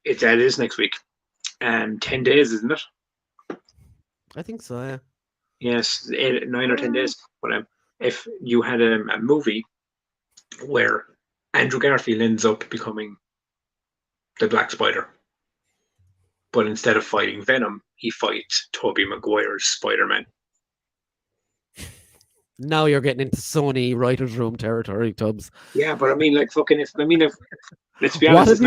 That is next week. 10 days, isn't it? I think so, yeah. Yes, 9 or 10 days. But if you had a movie where Andrew Garfield ends up becoming the Black Spider, but instead of fighting Venom, he fights Tobey Maguire's Spider-Man. Now you're getting into Sony writer's room territory, Tubbs. Yeah, but I mean, like, fucking, if let's be honest,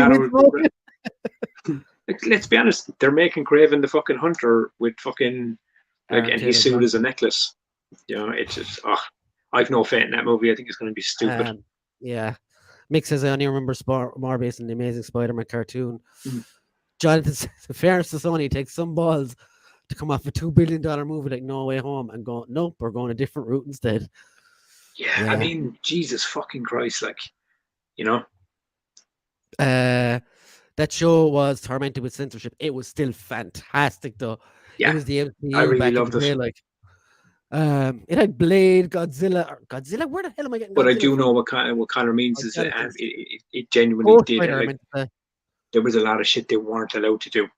let's be honest, they're making Kraven the fucking hunter with fucking, like, and he's sued as a necklace. It's just, I've no faith in that movie. I think it's going to be stupid. Yeah. Mick says, I only remember Morbius and the Amazing Spider-Man cartoon. Jonathan says, in fairness to Sony, takes some balls to come off a $2 billion movie like No Way Home and go, nope, we're going a different route instead. Yeah, I mean, Jesus fucking Christ, like, that show was tormented with censorship. It was still fantastic, though. Yeah, it was the MCU I really back loved in the day, it. like, it had Blade, Godzilla. Where the hell am I getting? But Godzilla I do know what Connor means is that it genuinely did. Like, there was a lot of shit they weren't allowed to do.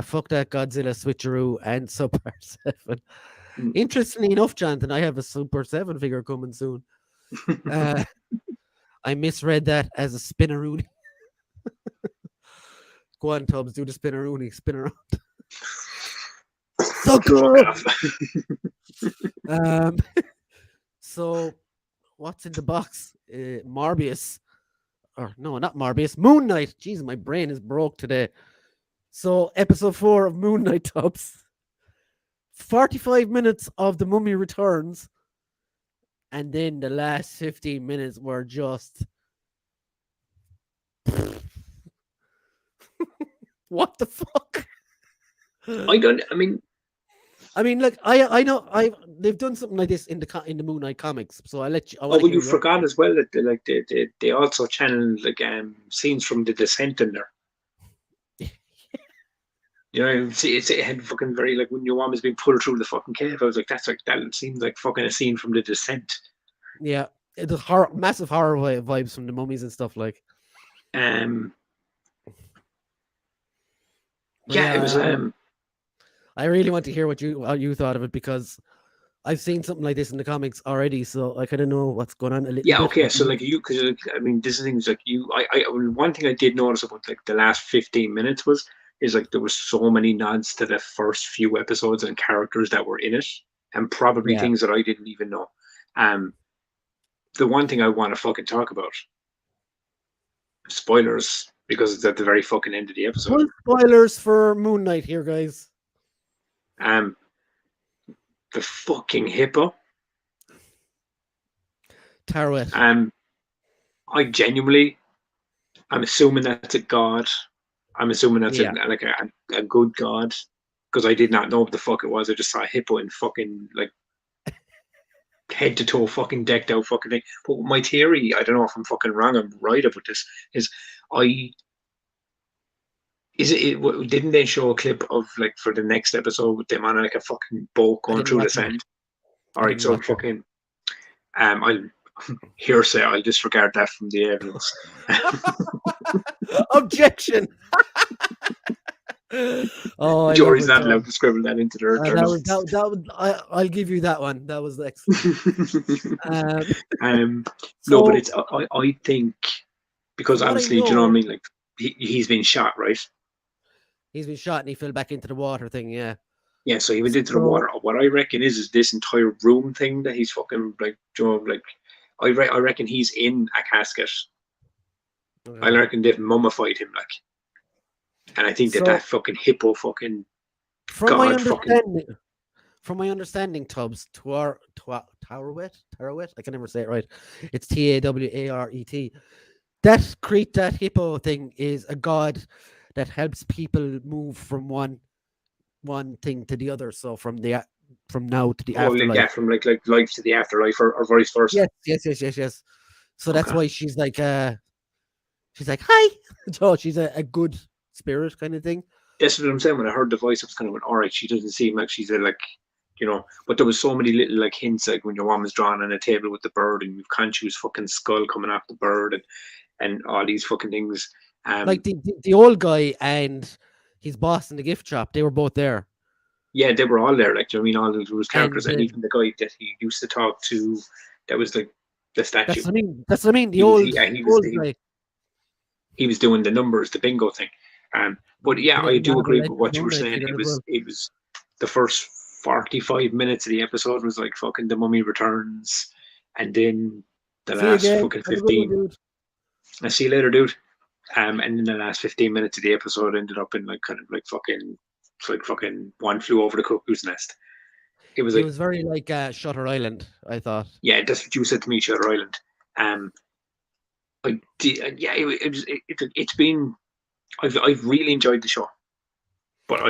Fuck that Godzilla switcheroo and Super 7. Interestingly enough, Jonathan, I have a Super 7 figure coming soon. I misread that as a spinneroony. Go on, Tubbs, do the spinneroony, spin around. So good. So what's in the box? Morbius. Or no, not Morbius. Moon Knight. Jeez, my brain is broke today. So episode 4 of Moon Knight, Tubbs. 45 minutes of The Mummy Returns. And then the last 15 minutes were just what the fuck? I mean, look, I know they've done something like this in the Moon Knight comics, so I'll let you. But you forgot as well that they also channeled like scenes from The Descent in there. It had fucking very, like, when your mom is being pulled through the fucking cave. I was like, that seems like fucking a scene from The Descent. Yeah, the massive horror vibes from the mummies and stuff like. It was. I really want to hear what you thought of it, because I've seen something like this in the comics already, so I kind of know what's going on a little bit. Yeah, okay. So like because I mean, this thing's like one thing I did notice about like the last 15 minutes is like there was so many nods to the first few episodes and characters that were in it, and probably things that I didn't even know. The one thing I want to fucking talk about, spoilers, because it's at the very fucking end of the episode. Full spoilers for Moon Knight here, guys. The fucking hippo. Tarot. I genuinely, I'm assuming that's a god. I'm assuming that's a good god, because I did not know what the fuck it was. I just saw a hippo in fucking like head to toe fucking decked out fucking thing. But my theory, I don't know if I'm fucking wrong, I'm right about this, is didn't they show a clip of like for the next episode with them on like a fucking boat going through the sand? All right, so fucking I'll hearsay, I'll disregard that from the evidence. Objection. Oh, Jury's not allowed to scribble that into their journal. I'll give you that one. That was excellent. No, but it's I think, because obviously, do you know what I mean? Like he's been shot, right? He's been shot and he fell back into the water thing. Yeah. Yeah, so he went into the water. What I reckon is this entire room thing that he's fucking like, you know, like I reckon he's in a casket. Okay. I reckon they've mummified him, like, and I think that fucking hippo fucking. From my understanding, Tubbs, Tawaret, I can never say it right. It's Tawaret. That hippo thing is a god that helps people move from one thing to the other. So from now to the afterlife. Yeah, from like life to the afterlife, or vice versa. Yes. So that's why she's like hi. So she's a good spirit kind of thing. That's what I'm saying. When I heard the voice, I was kind of went, all right, she doesn't seem like she's a, like, you know, but there was so many little like hints, like when your mom was drawn on a table with the bird and you've Khonshu's fucking skull coming off the bird and all these fucking things. Like the old guy and his boss in the gift shop, they were both there. Yeah, they were all there. Like, do you know what I mean? All those characters, and even the guy that he used to talk to, that was like the statue. That's what I mean. The old guy. He was doing the numbers, the bingo thing. But yeah, I do agree with what you were saying. It was the first 45 minutes of the episode was like fucking the mummy returns, and then the last fucking 15. I see you later, dude. And then the last 15 minutes of the episode ended up in like kind of like fucking, it's like fucking One Flew Over the Cuckoo's Nest. It was very like Shutter Island, I thought. Yeah, that's what you said to me, Shutter Island. It's been. I've really enjoyed the show, but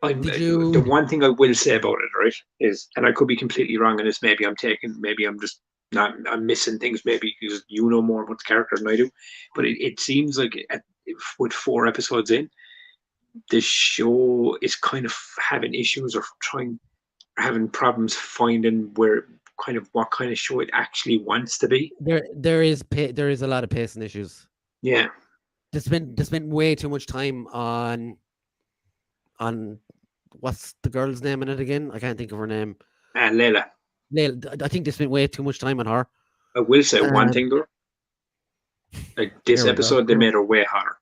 the one thing I will say about it, right, is, and I could be completely wrong on this. Maybe I'm just not. I'm missing things. Maybe because you know more about the character than I do. But it seems like with 4 episodes in, the show is kind of having issues or having problems finding what kind of show it actually wants to be. There is a lot of pacing issues. Yeah. There's been way too much time on what's the girl's name in it again? I can't think of her name. Layla. I think they spent way too much time on her. I will say one thing though. Like this episode, they made her way hotter.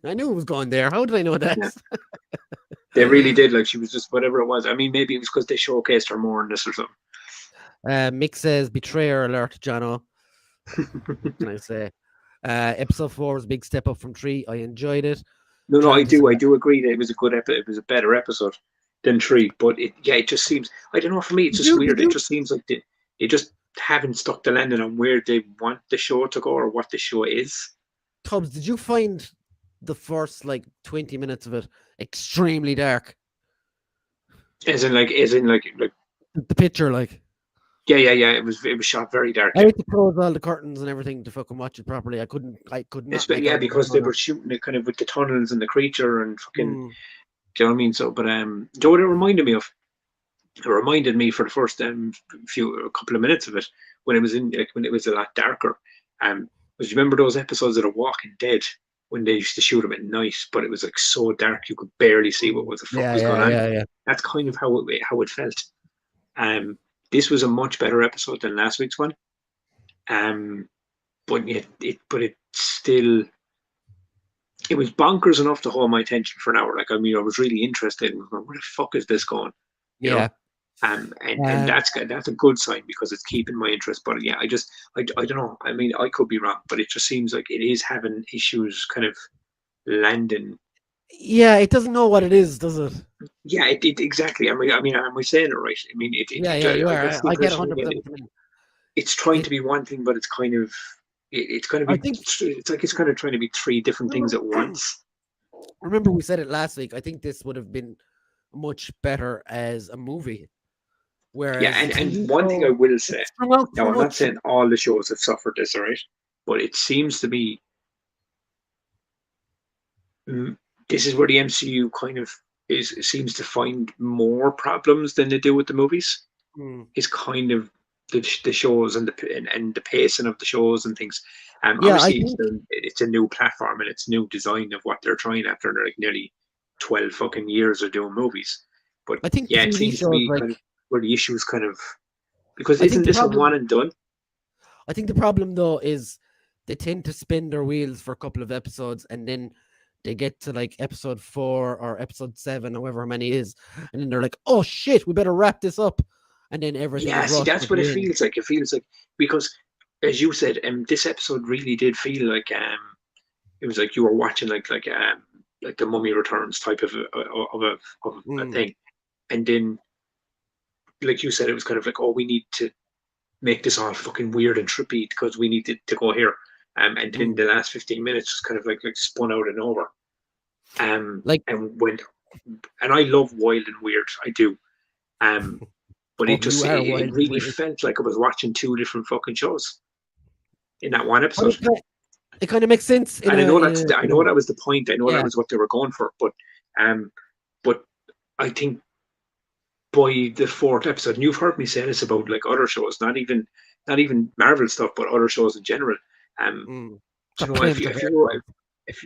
I knew it was going there. How did I know that? Yeah. They really did. Like she was just whatever it was. I mean, maybe it was because they showcased her more in this or something. Mick says betrayer alert, Jono. What can I say? Episode 4 was a big step up from 3. I enjoyed it. No, I do agree that it was a good episode. It was a better episode than 3. But it just seems, I don't know, for me it's just weird. It just seems like they just haven't stuck the landing on where they want the show to go or what the show is. Tubbs, did you find the first like 20 minutes of it extremely dark? As in like the picture, like. Yeah. It was shot very dark. I had to close all the curtains and everything to fucking watch it properly. I could not. Because they were shooting it kind of with the tunnels and the creature and fucking. Do you know what I mean? So, but Joe, it reminded me for the first couple of minutes of it when it was when it was a lot darker. Because you remember those episodes of The Walking Dead when they used to shoot them at night, but it was like so dark you could barely see what was going on. Yeah. That's kind of how it felt. This was a much better episode than last week's one. But it still, it was bonkers enough to hold my attention for an hour. Like, I mean, I was really interested in where the fuck is this going? Yeah. And that's a good sign because it's keeping my interest. But yeah, I don't know. I mean, I could be wrong, but it just seems like it is having issues kind of landing. Yeah, it doesn't know what it is, does it? Yeah, it exactly. I mean, am I saying it right? I mean, Yeah, yeah, you are. that's the I get impression I get. 100% what you mean. It's trying It, to be one thing, but it's kind of it's going to I be. think. It's like it's kind of trying to be three different things at once. Remember, we said it last week. I think this would have been much better as a movie, Yeah, whereas the and TV one thing I show will say. it's strung out Now, too I'm not much. saying all the shows have suffered this, all right? But it seems to be mm, this is where the MCU kind of is seems to find more problems than they do with the movies. Mm. Is kind of the shows and and the pacing of the shows and things. Yeah, I Obviously think. it's a new platform and it's new design of what they're trying after like nearly 12 fucking years of doing movies. But I think the yeah, it TV seems to shows be kind of like. where the issues kind of because I think isn't the this a one problem. and done? I think the problem though is they tend to spin their wheels for a couple of episodes, and then they get to like episode 4 or episode 7, however many it is, and then they're like, "Oh shit, we better wrap this up," and then everything Yeah, is see, rushed that's at what the it end. feels like. It feels like because, as you said, this episode really did feel like it was like you were watching like the Mummy Returns type of a Mm, thing, and then like you said, it was kind of like, oh, we need to make this all fucking weird and trippy because we need to go here, and then mm. the last 15 minutes was kind of like spun out and over, Like, and went, and I love wild and weird, I do, um, but oh, it you just are it wild and really weird. felt like I was watching two different fucking shows in that one But episode. it kind of makes sense And I in know a that was the point. I know that yeah. was what they were going for. Um, but I think by the fourth episode, and you've heard me say this about like other shows, not even Marvel stuff, but other shows in general. Um, Mm. do Stop you know playing with your hair, Tom. if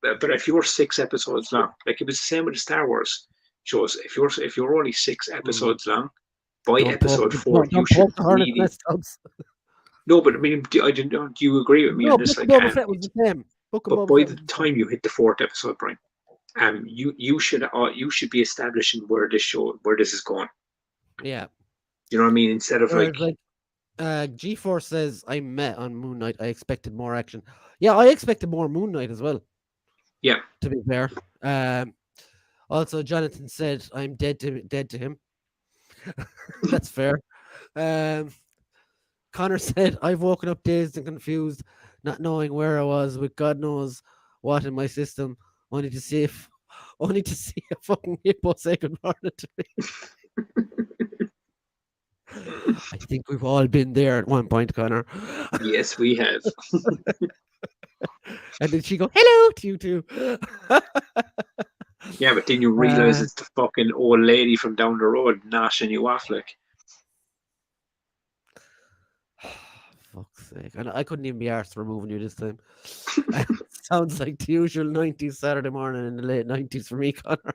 but if you're 6 episodes long, like it was the same with the Star Wars shows. If you're only six Mm. episodes long, by episode four, you Don't should poke the hornet's really nest, Tom's. no. But I mean, I didn't. Do you agree with me on No, this? Book of Like, Boba Fett was the same. Book of but Boba by Fett the was the same. time you hit the fourth episode, Brian, you should be establishing where this is going. Yeah. You know what I mean? Instead of like Whereas like G-Force says I met on Moon Knight. I expected more action. Yeah, I expected more Moon Knight as well, yeah, to be fair. Also Jonathan said I'm dead to him. That's fair. Um Connor said I've woken up dazed and confused, not knowing where I was with God knows what in my system, only to see if only to see a fucking hippo say good morning to me. I think we've all been there at one point, Connor. yes, we have. And then she go, hello to you too. Yeah, but then you realize uh, it's the fucking old lady from down the road gnashing you off like. fuck's sake. And I couldn't even be arsed removing you this time. Sounds like the usual 90s Saturday morning in the late 90s for me, Connor.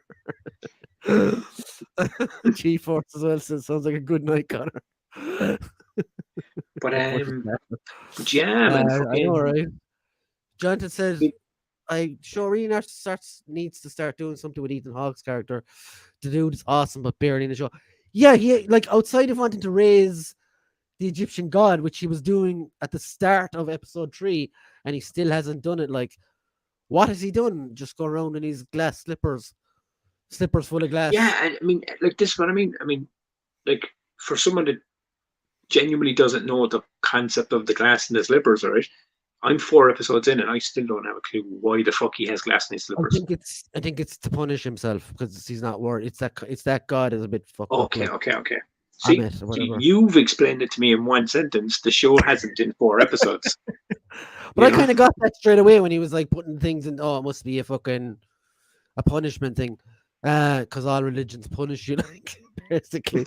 G-Force as well says, sounds like a good night, Connor. But What was that? but yeah, man, I know, fucking. right? Jonathan said, I sure really needs to start doing something with Ethan Hawke's character. The dude's awesome, but barely in the show. Yeah, he like outside of wanting to raise the Egyptian god, which he was doing at the start of episode 3, and he still hasn't done it. Like, what has he done? Just go around in his glass slippers full of Yeah, glass. and I mean, like this is what I mean. I mean, like for someone that genuinely doesn't know the concept of the glass in the slippers, all right? I'm 4 episodes in and I still don't have a clue why the fuck he has glass in his slippers. I think it's to punish himself because he's not worried. It's that god is a bit fucked up, Okay, like okay, okay. See, Amit or whatever. you've explained it to me in one sentence. The show hasn't in 4 episodes. But You I know? kind of got that straight away when he was like putting things in. Oh, it must be a punishment thing, because all religions punish you, like basically.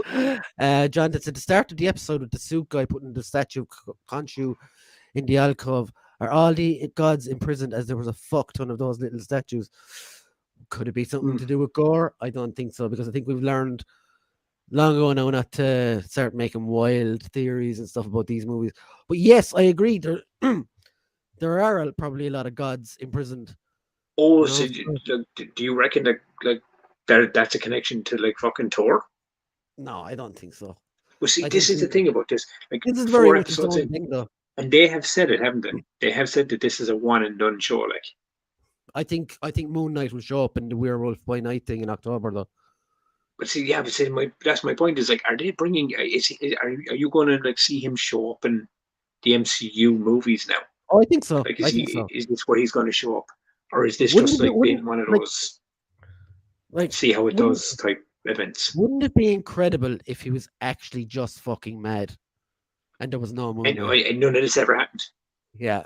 John, that's at the start of the episode with the suit guy putting the statue of Khonshu in the alcove. Are all the gods imprisoned as there was a fuck ton of those little statues? Could it be something Mm. to do with gore? I don't think so, because I think we've learned long ago now not to start making wild theories and stuff about these movies. But yes, I agree. There, there are probably a lot of gods imprisoned. Oh, You so know, so do you reckon that like that's a connection to like fucking Thor? No, I don't think so. Well, see, I this think is the thing about this. Like this is very 4 much its episodes own in, thing, though. and they have said it, haven't they? They have said that this is a one and done show. Like, I think Moon Knight will show up in the Werewolf by Night thing in October, though. but see, yeah, but see, that's my point. Is like, are they bringing? Are you going to like see him show up in the MCU movies now? Oh, I think so. Like, I think so. is this where he's going to show up, or is this Wouldn't just it be, like being one of like those like see how it wouldn't does type events? wouldn't it be incredible if he was actually just fucking mad and there was no Moon Knight? And none of this ever happened. Yeah.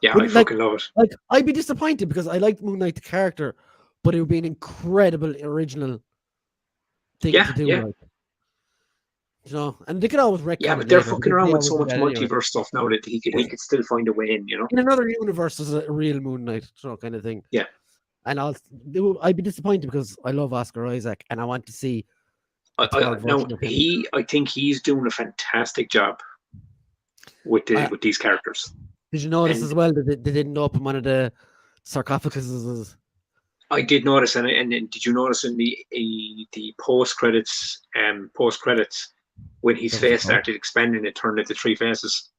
Yeah, I Wouldn't like fucking love it. like I'd be disappointed because I liked Moon Knight the character, but it would be an incredible original thing Yeah, to do. yeah. Like, you know, and they could always retcon Yeah, it but they're later. fucking They around with always so do much that anyway. multiverse stuff now that he could still find a way in, you know? In another universe, there's a real Moon Knight, you know, kind of thing. Yeah. And I'd be disappointed because I love Oscar Isaac and I want to see a third No, version of him. I think he's doing a fantastic job with these characters. Did you notice And as well that they didn't open one of the sarcophaguses? I did notice, and did you notice in the post credits when his There was a face cult. started expanding, it turned into three faces.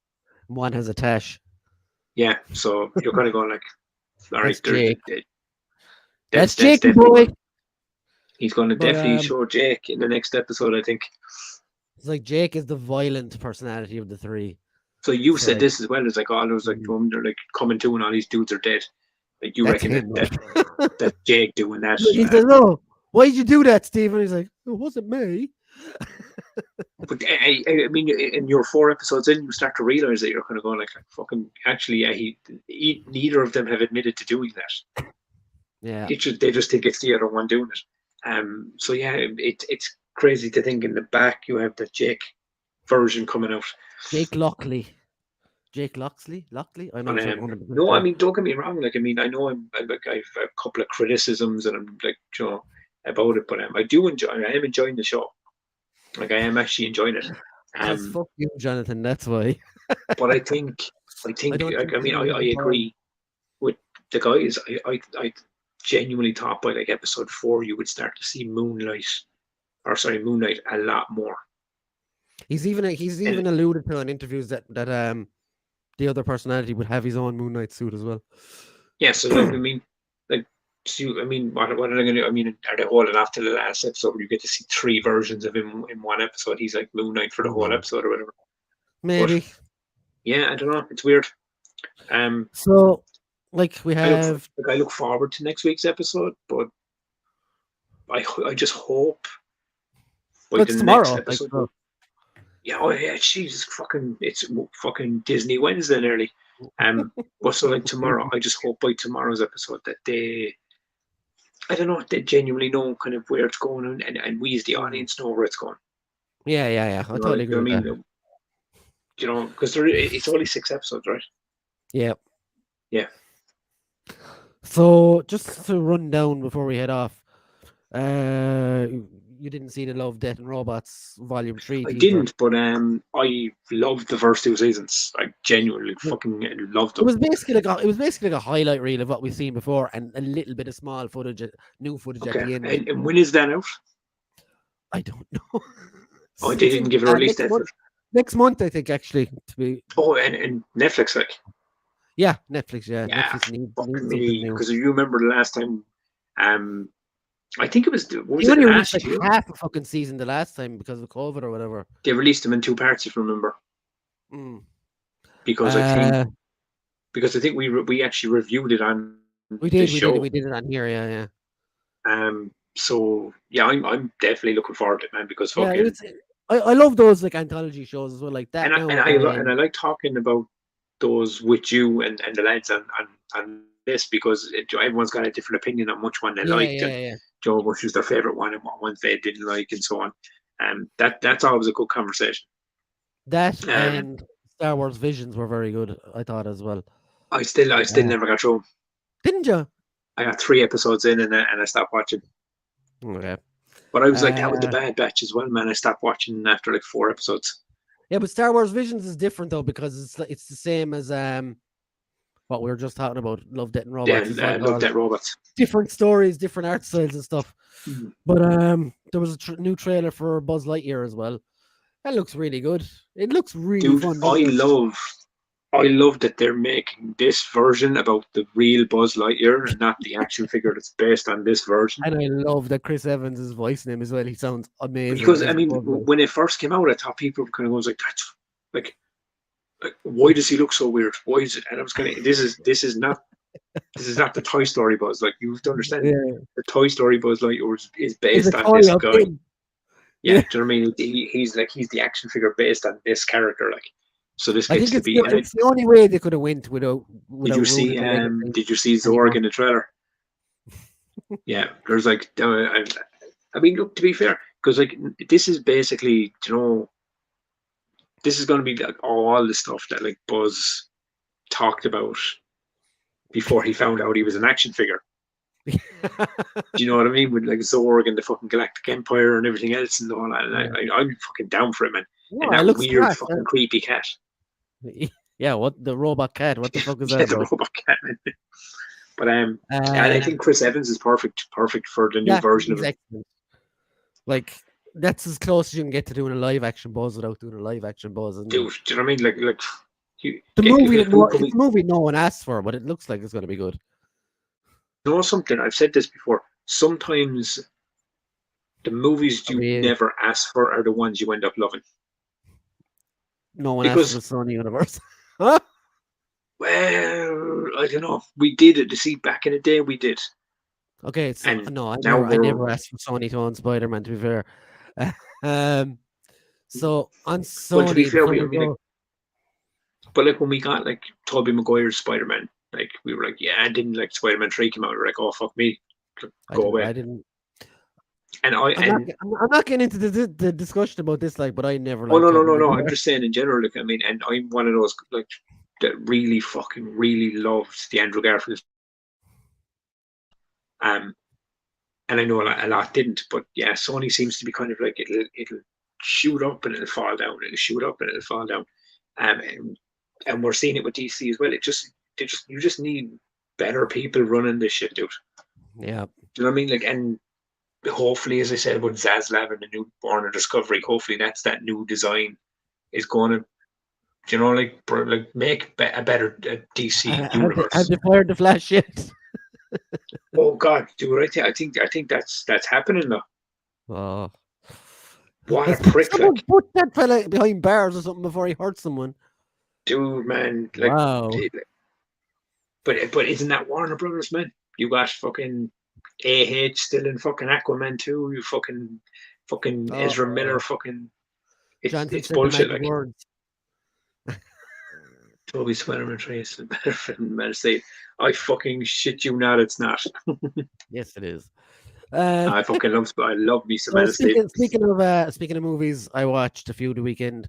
One has a tash. Yeah, so you're kind of going like, all right, That's Jake. that's Jakey definitely boy. he's going to But definitely show Jake in the next episode, I think. it's like Jake is the violent personality of the three. So you So said like, this as well. It's like all those like they're like coming to and all these dudes are dead. Like you that's reckon him. that Jake doing that? He says, "Oh, why did you do that, Stephen?" He's like, "It wasn't me." But I mean, in your 4 episodes in, you start to realize that you're kind of going like fucking. Actually, yeah, neither of them have admitted to doing that. Yeah. They just think it's the other one doing it. So yeah, it's crazy to think in the back you have the Jake version coming out. Jake Lockley. I'm not sure. No, I mean, don't get me wrong. Like, I mean, I know I've a couple of criticisms and I'm like, you know, about it, but I am enjoying the show. Like, I am actually enjoying it. Fuck you, Jonathan. That's why. But I think, I agree with the guys. I genuinely thought by like episode 4 you would start to see Moon Knight a lot more. He's even alluded to in interviews that the other personality would have his own Moon Knight suit as well. Yeah, so like, I mean, like, so, I mean, what are they going to do? I mean, are they holding off to the last episode where you get to see 3 versions of him in one episode? He's like Moon Knight for the whole episode or whatever. Maybe. But, yeah, I don't know. It's weird. So, like, we have. I look forward to next week's episode, but I just hope by the tomorrow, next episode. Like, yeah, oh yeah, Jesus, it's fucking Disney Wednesday nearly. But so like tomorrow, I just hope by tomorrow's episode that they genuinely know kind of where it's going and we as the audience know where it's going. Yeah. I totally agree with that. You know, because it's only 6 episodes, right? Yeah. Yeah. So just to run down before we head off, you didn't see the Love, Death and Robots Volume 3. I didn't, but I loved the first 2 seasons. I genuinely fucking loved them. It was basically like a highlight reel of what we've seen before, and a little bit of small footage, new footage at the end. And when is that out? I don't know. Oh, they didn't give it a release date. Next month, I think, actually. To be. Oh, and Netflix, like. Yeah, Netflix. Yeah, Netflix needs because you remember the last time. I think it was. Was it last year? Half a fucking season the last time because of COVID or whatever. They released them in 2 parts, if you remember. Because I think we actually reviewed it on. We did it on here. Yeah. So yeah, I'm definitely looking forward to it, man. Because I love those like anthology shows as well, like that. And I like talking about those with you and the lads on this because everyone's got a different opinion on which one they liked. And Joe, which was their favorite one and what ones they didn't like, and so on. That's always a good conversation. That and Star Wars Visions were very good, I thought, as well. I still never got through. Didn't you? I got 3 episodes in and I stopped watching. Okay. But I was like, that was the Bad Batch as well, man. I stopped watching after like 4 episodes. Yeah, but Star Wars Visions is different though because it's the same as what we were just talking about, Love, Death and Yeah, Robots. It's like Love all Death Robots. different stories, different art styles and stuff. Mhm. But there was a new trailer for Buzz Lightyear as well. That looks really good. It looks really Dude, fun. Doesn't it? I love that they're making this version about the real Buzz Lightyear and not the action figure that's based on this version. And I love that Chris Evans is voicing him as well. He sounds amazing. Because I as mean, Buzz Lightyear. when it first came out, I thought people were kind of going like, "That's like, why does he look so weird? Why is it?" And I was kind of, this is not the Toy Story Buzz. Like you have to understand, Yeah. the Toy Story Buzz Lightyear is It's based a on toy this of guy. him. Yeah, Yeah. do you know what I mean? He's the action figure based on this character. Like, so this I gets think to it's be. the, it's the only way they could have went without Did you see? ruining the legacy Did you see anymore. Zorg in the trailer? Yeah, there's like, I mean, look, to be fair, because like this is basically, you know, this is going to be like all the stuff that like Buzz talked about before he found out he was an action figure. Do you know what I mean? With like Zorg and the fucking Galactic Empire and everything else and all that. And I'm fucking down for it, man. No, And it that looks weird class, fucking creepy cat. Yeah, what the robot cat? What the fuck is Yeah, that the about? robot cat. But and I think Chris Evans is perfect for the new Yeah, version he's of him. excellent. Like that's as close as you can get to doing a live action Buzz without doing a live action Buzz. Isn't Dude, it? do you know what I mean? Like The if- movie, if- who can it's a movie no one asked for, but it looks like it's going to be good. know something? I've said this before. Sometimes the movies you mean- never ask for are the ones you end up loving. No one Because- asked for the Sony universe. Huh? Well, I don't know. We did it. You see, back in the day, we did. Okay, so And no, I now never we're- asked for Sony to own Spider-Man. To be fair, so on Sony, Well, to be fair, we- I before mean, go- But like when we got like Tobey Maguire's Spider-Man, like we were like, yeah, I didn't like Spider-Man 3 came out. We were like, oh fuck me, go away. I didn't. And I'm not getting into the discussion about this, like, but I never. oh liked Tobey no. Maguire. I'm just saying in general. Like I mean, and I'm one of those like that really loved the Andrew Garfield. And I know a lot didn't, but yeah, Sony seems to be kind of like it'll shoot up and it'll fall down, it'll shoot up and it'll fall down. And we're seeing it with DC as well. You just need better people running this shit, dude. Yeah, Do you know what I mean? Like, and hopefully, as I said, with Zaslav and the new Warner Discovery, hopefully that new design is going to, you know, like make a better DC universe. have they fired the Flash yet? Oh God, dude! I think that's happening now. Oh, What a prick! Someone Like, put that fella behind bars or something before he hurt someone. dude, man. Like, Wow. But isn't that Warner Brothers, man? You got fucking AH still in fucking Aquaman 2. You fucking Ezra Miller. Fucking Jonathan it's said the bullshit. magic Like words. Toby Spider-Man 3 is better than Man State. I fucking shit you not. It's not. Yes, it is. I fucking love me some So Man State. speaking of movies, I watched a few the weekend.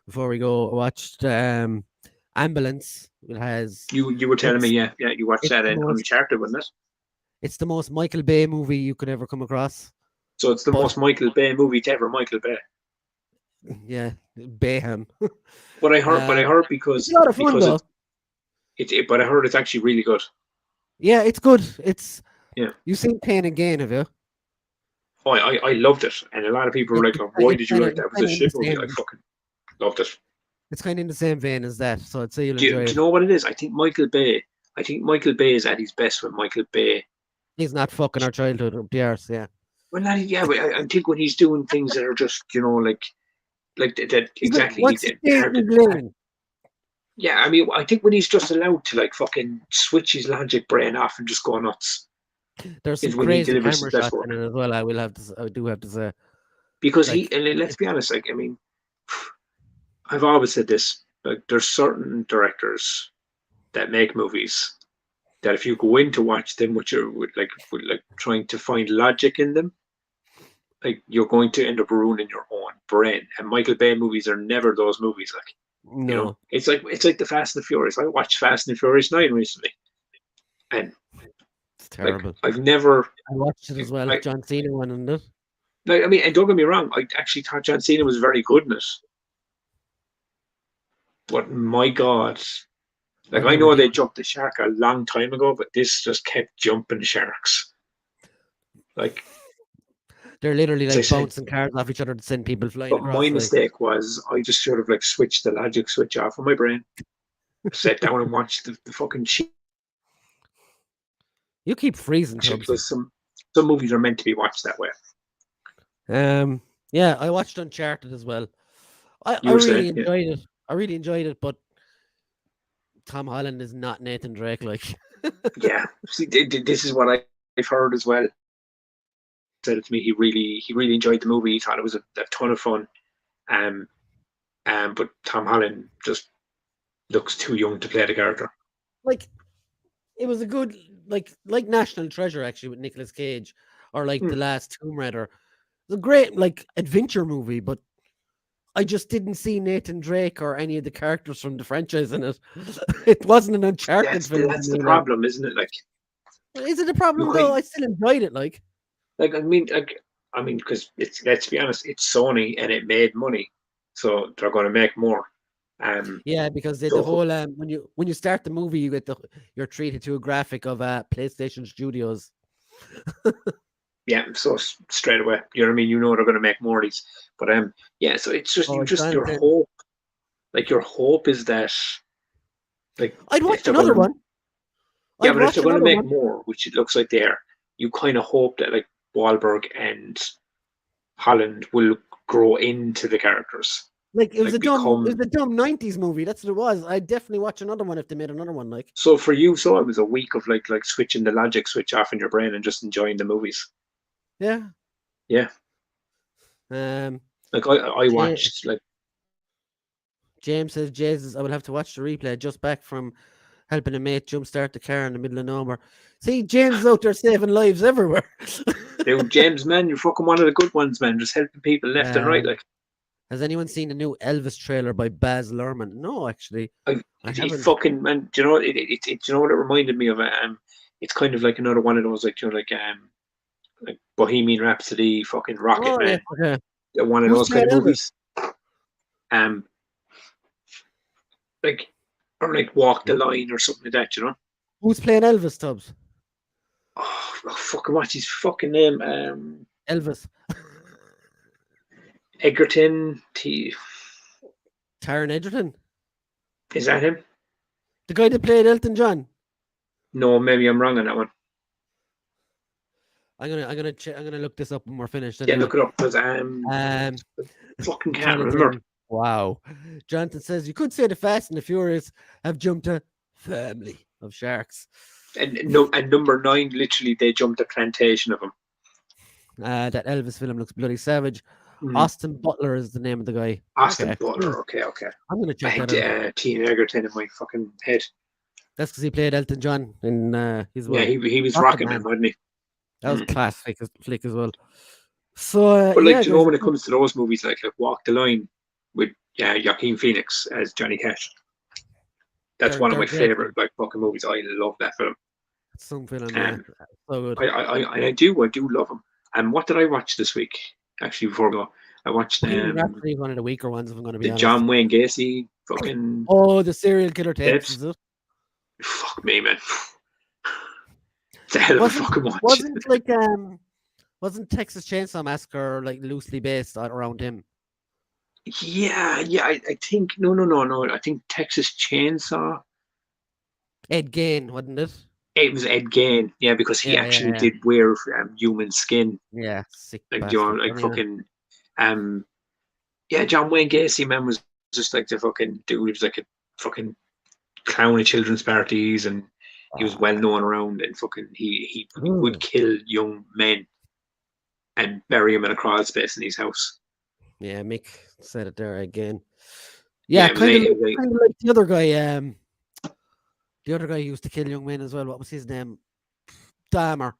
Before we go, I watched Ambulance. It has You were telling me, yeah, you watched it's that the in most- Uncharted, wasn't it? it's the most Michael Bay movie you could ever come across. So it's the But- most Michael Bay movie to ever Michael Bay. Yeah, Bayham. But I heard because It's a lot of fun because though. but I heard it's actually really good. Yeah, it's good. It's Yeah. You've seen Pain and Gain, have you? Oh, I loved it, and a lot of people were like, oh, "Why did you like that? It was a It's shit kinda movie." I the fucking loved it. It's kind of in the same vein as that, so I'd say you'll Do you, enjoy do it. you know what it is? I think Michael Bay is at his best when Michael Bay. He's not fucking our childhood up the arse, yeah. Well, not, yeah, but I think when he's doing things that are just, you know, like that exactly. What's he- the hard to- blaming? Yeah, I mean, I think when he's just allowed to like fucking switch his logic brain off and just go nuts, There's is some when he crazy delivers camera his best shots work. in it as well. I do have to say. because Like- and let's be honest, like I mean, I've always said this, like there's certain directors that make movies that if you go in to watch them with like trying to find logic in them, like you're going to end up ruining your own brain. And Michael Bay movies are never those movies. Like No, you know, it's like the Fast and the Furious. I watched Fast and the Furious 9 recently, and it's terrible. like I've never I watched it as well. like- John Cena one in it. like I mean, and don't get me wrong, I actually thought John Cena was very good in it. But my God, Like, I've I never know did. they jumped the shark a long time ago, but this just kept jumping sharks. Like, They're literally as I like said, bouncing cars off each other to send people flying but my across. Like, mistake was I just sort of like switched the logic switch off of my brain, sat down and watched the fucking shit, you keep freezing, Tubbs. because some movies are meant to be watched that way. Yeah, I watched Uncharted as well. I You were really saying, yeah, enjoyed it. I really enjoyed it, but Tom Holland is not Nathan Drake. Like, yeah. See, this is what I've heard as well. Said it to me. He really enjoyed the movie. He thought it was a ton of fun. Um, but Tom Holland just looks too young to play the character. like it was a good like National Treasure actually with Nicolas Cage, or like Hmm. the last Tomb Raider. It's a great like adventure movie, but I just didn't see Nathan Drake or any of the characters from the franchise in it. It wasn't an Uncharted film to That's the me. Like, problem, isn't it? Like, is it a problem look, though? I still enjoyed it. I mean, because it's, let's be honest, it's Sony and it made money, so they're going to make more. Um, Yeah, because the so whole when you start the movie, you're treated to a graphic of PlayStation Studios. yeah, so straight away, you know what I mean. You know they're going to make more of these, but yeah. So it's just Oh, your Jonathan, hope, like your hope is that, like, I'd if watch they're going another to, one. yeah, I'd but if watch they're going to another make one. more, which it looks like they are, you kind of hope that like Wahlberg and Holland will grow into the characters, Like like become. it was a dumb '90s movie. That's what it was. I'd definitely watch another one if they made another one. Like, So for you, so it was a week of like switching the logic switch off in your brain and just enjoying the movies. yeah. Yeah, Um, like I Ja- watched like, James says, Jesus, I will have to watch the replay. Just back from helping a mate jumpstart the car in the middle of nowhere. See, James is out there saving lives everywhere. dude, James, man, you're fucking one of the good ones, man, just helping people left and right. um, Like, has anyone seen the new Elvis trailer by Baz Luhrmann? No, actually, I he haven't. fucking, man, do you know what you know what it reminded me of? It's kind of like another one of those, like, you know, like Bohemian Rhapsody, fucking Rocket Oh, yeah. Man, Okay. one of Who's those kind playing of Elvis? movies. Um, like, or like Walk the Line or something like that, you know. Who's playing Elvis, Tubbs? Fucking what's his fucking name? Elvis. Egerton T. Taron Egerton. Is that him? The guy that played Elton John. No, maybe I'm wrong on that one. I'm gonna look this up when we're finished. Yeah, Anyway. look it up, because Um, fucking can't remember. Jonathan. Wow. Jonathan says you could say the Fast and the Furious have jumped a family of sharks. And no, and number 9, literally, they jumped a plantation of them. That Elvis film looks bloody savage. Mm. Austin Butler is the name of the guy. Austin Okay. Butler. Okay. I'm gonna I check had that out. T. Egerton in my fucking head. That's because he played Elton John in his Yeah, he was Rocket Rocket Man, wasn't he? That was a class flick as well. So But like, yeah, do you know, when it comes to those movies, like Walk the Line with Joaquin Phoenix as Johnny Cash, that's one of my favorite like fucking movies. I love that film. Some film, yeah. So good. I do love him. And what did I watch this week? Actually, before we go, I watched one of the weaker ones. If I'm going to be honest. John Wayne Gacy fucking. Oh, the serial killer tapes. Is it? Fuck me, man. It's a hell of a fucking watch. Wasn't Texas Chainsaw Massacre like loosely based around him? Yeah. I think no. I think Texas Chainsaw. Ed Gein, wasn't it? It was Ed Gein, yeah, because he actually did wear human skin. Yeah, sick. Like, you know, like fucking, John Wayne Gacy, man, was just like the fucking dude. He was like a fucking clown at children's parties, and he was well known around. And fucking, he would kill young men and bury him in a crawl space in his house. Yeah, Mick said it there again. Yeah, kind of like the other guy. The other guy who used to kill young men as well. What was his name? Dahmer.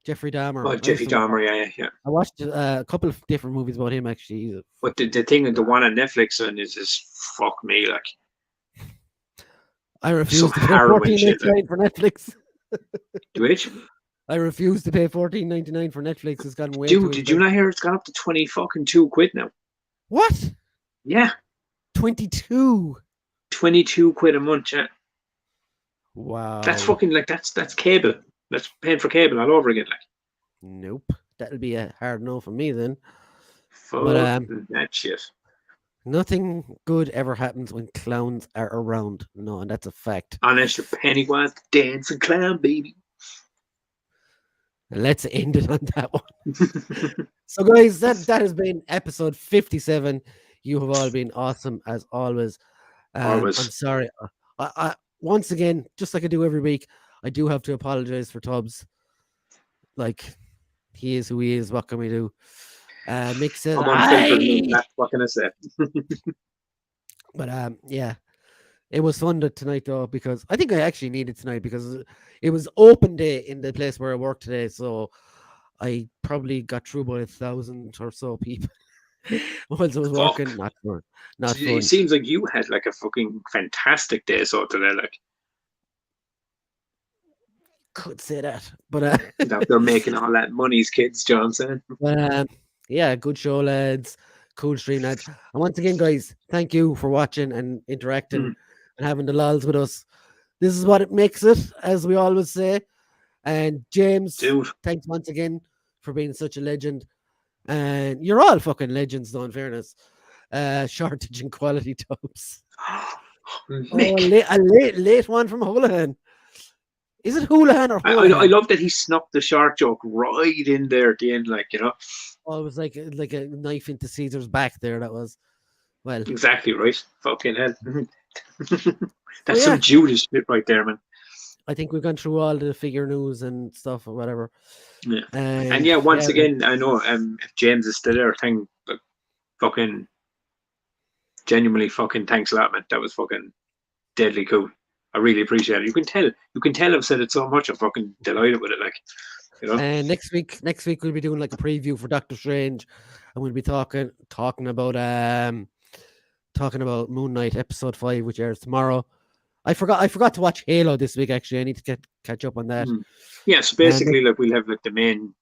Jeffrey Dahmer. Oh, Jeffrey Dahmer, yeah. I watched a couple of different movies about him, actually. But the thing, the one on Netflix is fuck me, like. I refuse to pay $14.99 for Netflix. Which? I refuse to pay $14.99 for Netflix. It's gone way Dude, did you not hear it's gone up to 20 fucking £2 now? What? Yeah. 22. 22 quid a month, yeah. Wow. That's fucking like that's cable. That's paying for cable all over again. Like Nope. That'll be a hard no for me then. fuck But that shit. nothing good ever happens when clowns are around. No, and that's a fact. Unless you're Pennywise the dancing clown, baby. Let's end it on that one. So, guys, that has been episode 57. You have all been awesome as always. Always. I'm sorry. I once again, just like I do every week, I do have to apologize for Tubbs. Like, he is who he is. What can we do? Mick says, I'm unfiltered. That's what can I say? But yeah, it was fun tonight though, because I think I actually needed tonight because it was open day in the place where I work today, so I probably got through by 1,000 or so people whilst I was working. Not fun. It seems like you had like a fucking fantastic day so today. Like could say that, but that they're making all that money's kids, John saying. But yeah, good show, lads. Cool stream, lads. And once again, guys, thank you for watching and interacting and having the lols with us. This is what it makes it, as we always say. And James, Dude, thanks once again for being such a legend. And you're all fucking legends, though, in fairness. Shortage in quality Tubbs. A late one from Houlihan. Is it Houlihan or Houlihan? I love that he snuck the shark joke right in there at the end, like, you know. Oh, it was like a knife into Caesar's back there. That was, well. Exactly right. Fucking hell. That's some Judas shit right there, man. I think we've gone through all the figure news and stuff or whatever. Yeah. And yeah, once again, I know if James is still there, fucking genuinely fucking thanks a lot, man. That was fucking deadly cool. I really appreciate it. You can tell I've said it so much. I'm fucking delighted with it, like, you know. And next week we'll be doing like a preview for Doctor Strange, and we'll be talking about Moon Knight episode 5, which airs tomorrow. I forgot to watch Halo this week. Actually, I need to catch up on that. Yeah, so basically, like we'll have like the main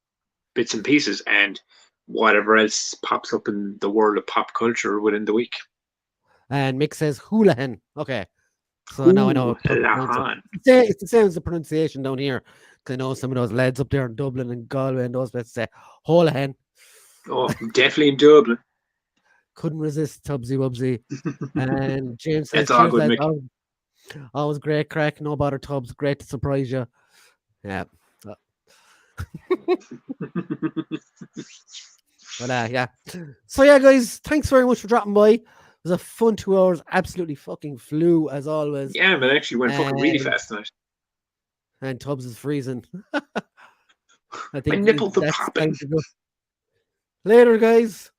bits and pieces, and whatever else pops up in the world of pop culture within the week. And Mick says Houlihan. Okay. So now I know. It's the same as the pronunciation down here. Because I know some of those lads up there in Dublin and Galway and those places say Houlihan. Oh, definitely in Dublin. Couldn't resist Tubbsy Wubsy. And James says, it's all good, Mick. Always great crack. No bother, Tubbs. Great to surprise you. Yeah. But yeah. So yeah, guys, thanks very much for dropping by. It was a fun 2 hours. Absolutely fucking flew as always. Yeah, man, actually went fucking really fast tonight. And Tubbs is freezing. I think my nipples are popping. Later, guys.